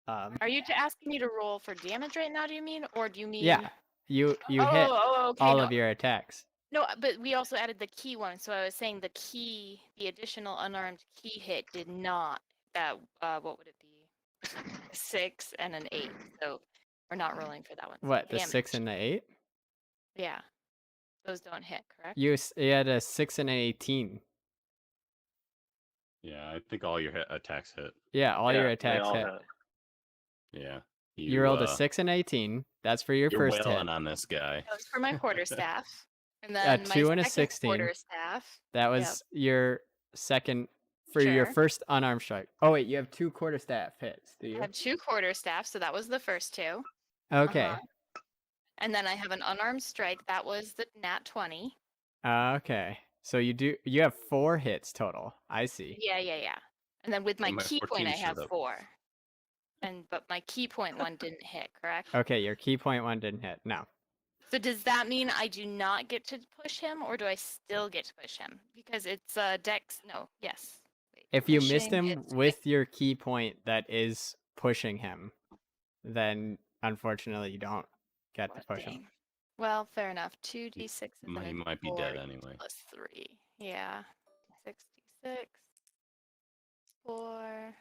Are you asking me to roll for damage right now? Do you mean, or do you mean? yeah, you hit Okay. all No, of your attacks. no, but we also added the key one. So I was saying the additional unarmed key hit did not. That what would it be? A 6 and an 8. So we're not rolling for that one. So What, the damage. 6 and the 8? Yeah, those don't hit, correct? You had a 6 and an 18. Yeah, I think all your attacks hit. Yeah, all your they attacks all hit. Yeah. You rolled a 6 and 18. That's for your You're first hit. wailing on this guy. That was for my quarterstaff. And A then 2 my and a second 16. quarterstaff. That was your second for your Sure. first unarmed strike. Oh wait, you have 2 quarterstaff hits, do I you? have 2 quarterstaffs, so that was the first 2. Okay. And then I have an unarmed strike. That was the nat 20. Okay. So you have 4 hits total. I see. Yeah. And then with my my key 14 point, I have showed up. 4. But my key point one didn't hit, correct? Okay, your key point 1 didn't hit. No. So does that mean I do not get to push him, or do I still get to push him? Because it's dex. No. Yes. Wait, If you missed pushing, him it's with your key point that is pushing him, then unfortunately you don't get to push him. dang. Well, fair enough. 2d6 and then He a might be dead 4 anyway. plus 3. Yeah. 66. 4.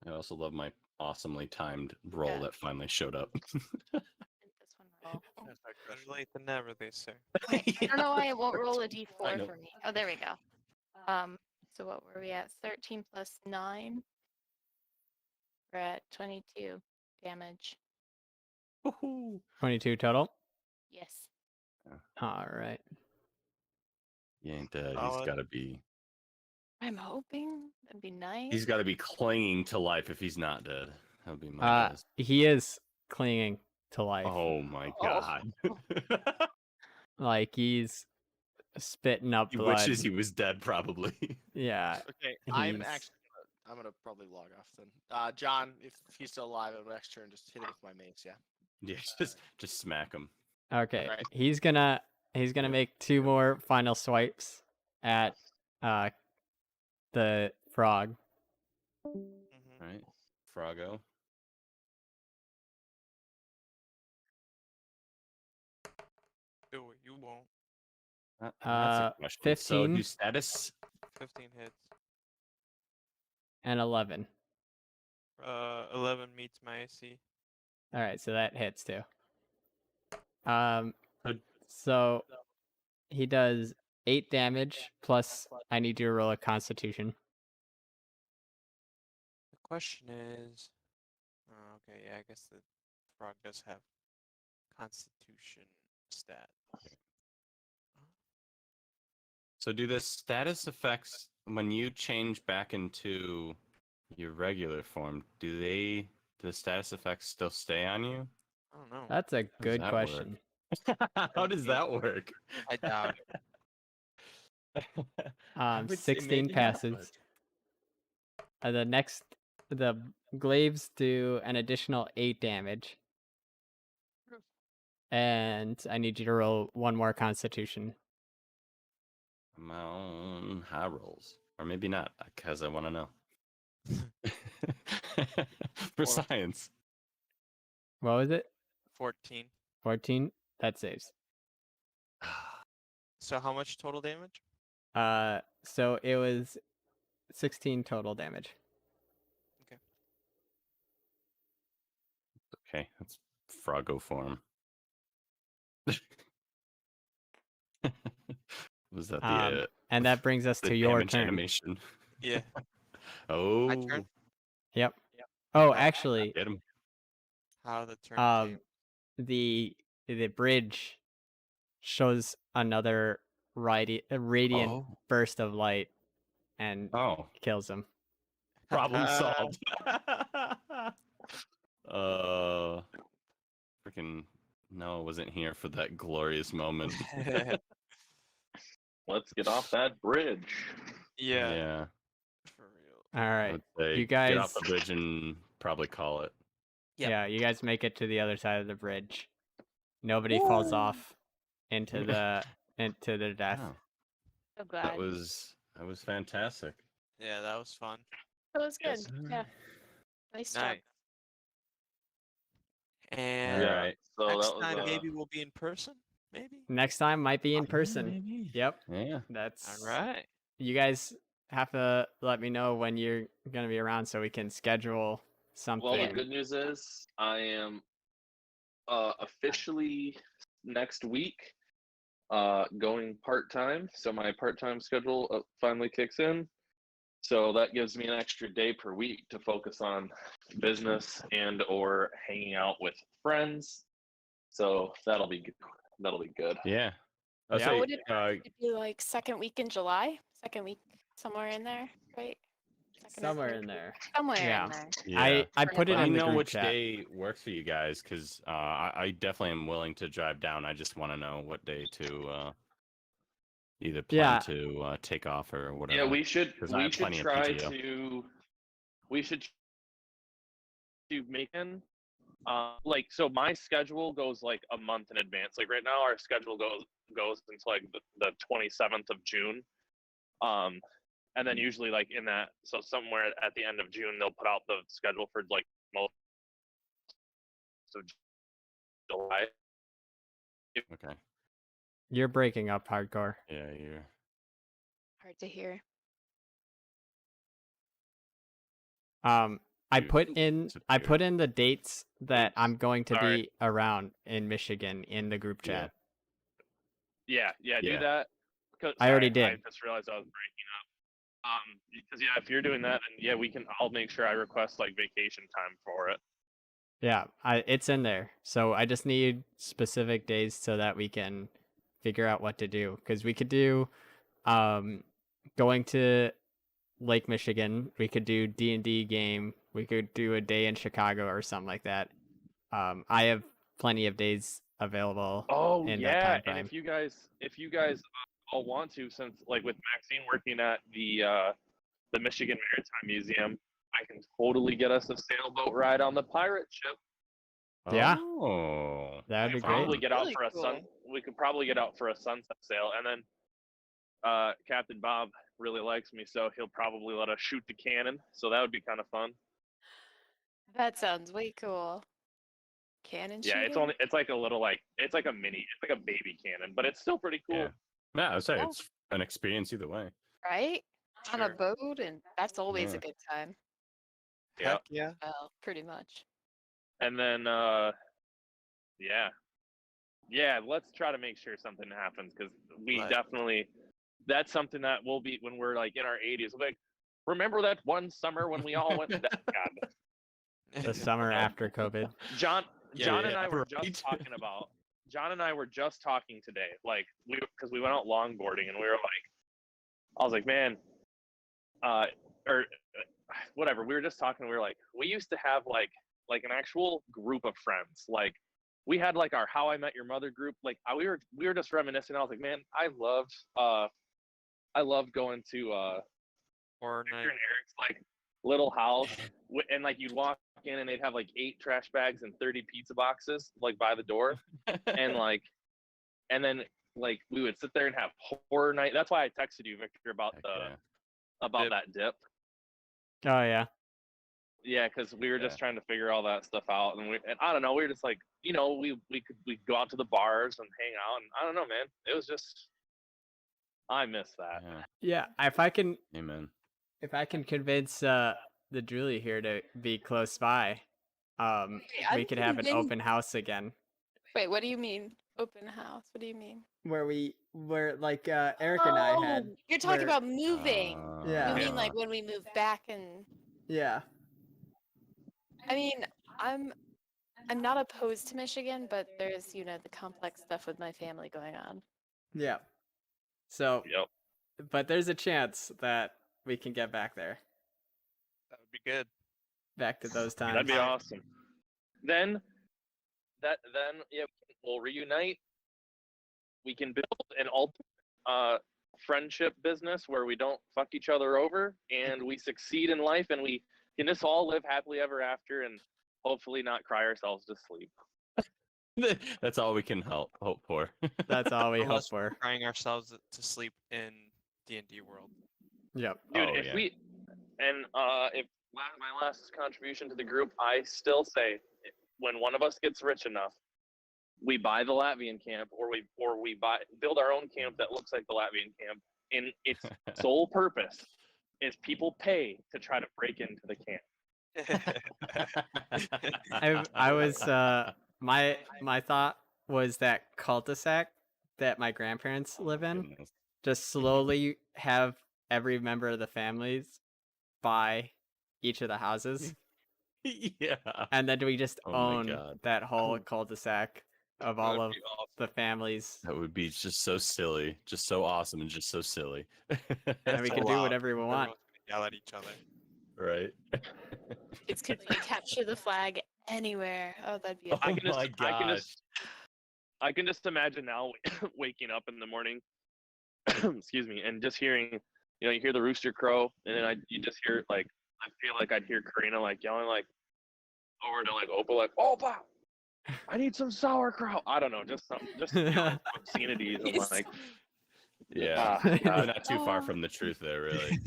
I also love my awesomely timed roll Yeah. that finally showed up. This one roll. Oh, Better late than never, they say. I don't know why it won't roll a I d4 know. for me. Oh, there we go. So what were we at? 13 plus 9. We're at 22 damage. Woohoo. 22 total. Yes. All right. He ain't dead. He's Solid. got to be. I'm hoping that'd be nice. He's got to be clinging to life if he's not dead. That would be my guess. He is clinging to life. Oh my Oh. god. Like he's spitting up He blood. wishes he was dead, probably. Yeah. Okay, I'm He's- actually. I'm gonna probably log off then. John, if he's still alive, on next turn, just hit him with my mace. Yeah. Yeah, just smack him. Okay. Right. He's gonna make 2 more final swipes at the frog. Mm-hmm. Right, Froggo. Do it. You won't. That's a question. So 15? do status. 15 hits. and 11. 11 meets my AC. All right, so that hits too. Um, Good. so he does 8 damage plus I need you to roll a Constitution. The question is, oh, okay, yeah, I guess the frog does have Constitution stat. So do the status effects when you change back into your regular form? Do the status effects still stay on you? I don't know. That's a does good that work? question. How does that work? I doubt it. I would say 16 maybe not, passes. The glaives do an additional 8 damage. And I need you to roll one more Constitution. but my own high rolls, or maybe not, because I want to know. For Or- science. What was it? 14. 14? That saves. So how much total damage? So it was 16 total damage. Okay, that's Froggo form. Was that the And that brings us the to your damage turn. animation? Yeah. Oh, My turn? Yep. Oh, Oh, actually, get him. How the turn came. the bridge shows another radiant Oh, burst of light and oh, kills him. problem solved. Freaking Noah wasn't here for that glorious moment. Let's get off that bridge. Yeah, Yeah, for real. All I right. would say You get off guys- the bridge and probably call it. Yep. Yeah, you guys make it to the other side of the bridge. Nobody falls off into the death. Wow, So glad. that was fantastic. Yeah, that was fun. That was good. Yes. Yeah. Nice job. Nice. And All Yeah. right. So next that was time maybe we'll be in person. Maybe. Next time might be in person. Maybe. Yep. Yeah. That's All right. You guys have to let me know when you're gonna be around so we can schedule something. well. The good news is I am officially next week going part time. So my part time schedule finally kicks in. So that gives me an extra day per week to focus on business and or hanging out with friends. So that'll be good. That'll be good. Yeah. I'll Yeah. say, Would it'd be like second week in July? Second week somewhere in there, right? Second or Somewhere third in week? there. Somewhere Yeah. in there. yeah. I put it Let me in the know group which chat. day works for you guys, because I definitely am willing to drive down. I just want to know what day to either plan Yeah. to take off or whatever. Yeah, we should 'Cause I have plenty of try PTO. to we should to make in like so my schedule goes like a month in advance. Like right now our schedule goes until like the 27th of June. And then usually like in that so somewhere at the end of June they'll put out the schedule for like most of July. Okay. You're breaking up hardcore. Yeah, you're. Hard to hear. I You put disappeared. in the dates that Oops. I'm going to Sorry. be around in Michigan in the group Yeah. chat. Yeah, Yeah. do that. I already I did. just realized I was breaking up. Because yeah, if you're doing that, then yeah, I'll make sure I request like vacation time for it. Yeah, it's in there. So I just need specific days so that we can figure out what to do. Because we could do going to Lake Michigan. We could do D&D game. We could do a day in Chicago or something like that. I have plenty of days available. Oh in that yeah, time and frame. if you guys all want to, since like with Maxine working at the Michigan Maritime Museum, I can totally get us a sailboat ride on the pirate ship. Yeah. Oh. That'd We be could great. probably get out Really for a cool. We could probably get out for a sunset sail, and then Captain Bob really likes me, so he'll probably let us shoot the cannon. So that would be kind of fun. That sounds way cool. Cannon Yeah, shooting? it's like a little it's like a baby cannon, but it's still pretty cool. Yeah. Yeah, I would say Yeah. it's an experience either way. Right? On a Sure. boat, and that's always Yeah. a good time. Yeah. Heck yeah. Well, pretty much. And then, yeah, let's try to make sure something happens because we Right. definitely. That's something that we'll be when we're like in our 80s. We'll be like, remember that one summer when we all went? God, The summer after COVID. John and I were right. just talking about. John and I were just talking today, like because we went out longboarding and we were like, I was like, man, or whatever. We were just talking. We were like, we used to have like an actual group of friends. Like we had like our How I Met Your Mother group. Like we were just reminiscing. I was like, man, I loved going to Horror Victor night. and Eric's like little house, and like you'd walk in and they'd have like 8 trash bags and 30 pizza boxes like by the door, and like, and then like we would sit there and have horror night. That's why I texted you, Victor, about Heck the yeah. about Dip. that dip. Oh yeah. Yeah, because we were Yeah. just trying to figure all that stuff out, and I don't know, we were just like, you know, we'd go out to the bars and hang out, and I don't know, man, it was just, I miss that. Yeah. Yeah. Amen. If I can convince the Julie here to be close by, we I'm could have an convinced- open house again. Wait, what do you mean? Open house? What do you mean? Where like Eric and I had. Oh, you're talking where- about moving. Yeah. You mean like when we move back and Yeah. I mean, I'm not opposed to Michigan, but there's, you know, the complex stuff with my family going on. Yeah. So, Yep. but there's a chance that we can get back there, That would be good. back to those times. That'd be awesome. Then yeah, we'll reunite. We can build an ultimate friendship business where we don't fuck each other over and we succeed in life and we can just all live happily ever after and hopefully not cry ourselves to sleep. That's all we can hope for. That's all we hope Unless for. we're crying ourselves to sleep in D&D world. Yep. Dude, Oh, if yeah. we and if my last contribution to the group, I still say when one of us gets rich enough, we buy the Latvian camp or we build our own camp that looks like the Latvian camp, and its sole purpose is people pay to try to break into the camp. I was my thought was that cul-de-sac that my grandparents live in, Goodness. just slowly have every member of the families buy each of the houses, Yeah. and then we just Oh my own God. that whole cul-de-sac of all That'd of be awesome. the families, That would be just so silly, just so awesome, and just so silly. and we So can do loud. whatever we want. Everyone's gonna yell at each other. Right. Kids could like, capture the flag anywhere. Oh, that'd be Oh I can just, my gosh. I can just imagine now waking up in the morning, excuse me, and just hearing, you know, you hear the rooster crow, and then you just hear like, I feel like I'd hear Karina like yelling like over to like Opal like, Opa, I need some sauerkraut. I don't know, just you know, obscenities and like, Yeah. Ah, Not too far from the truth there, really.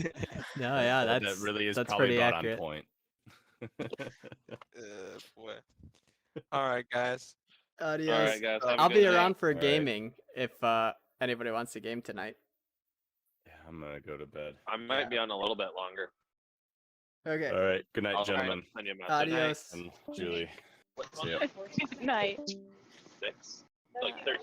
No, yeah, That that's really is that's probably pretty about accurate. on point. Boy. All right, guys. Adios. all right, guys, have a I'll good be night. around for All right. gaming if anybody wants to game tonight. Yeah, I'm gonna go to bed. I might be on a little bit longer. Okay. All right. Good night, I'll gentlemen. send you a message. Adios. And Julie. What's See ya. Night. 6? Like 13.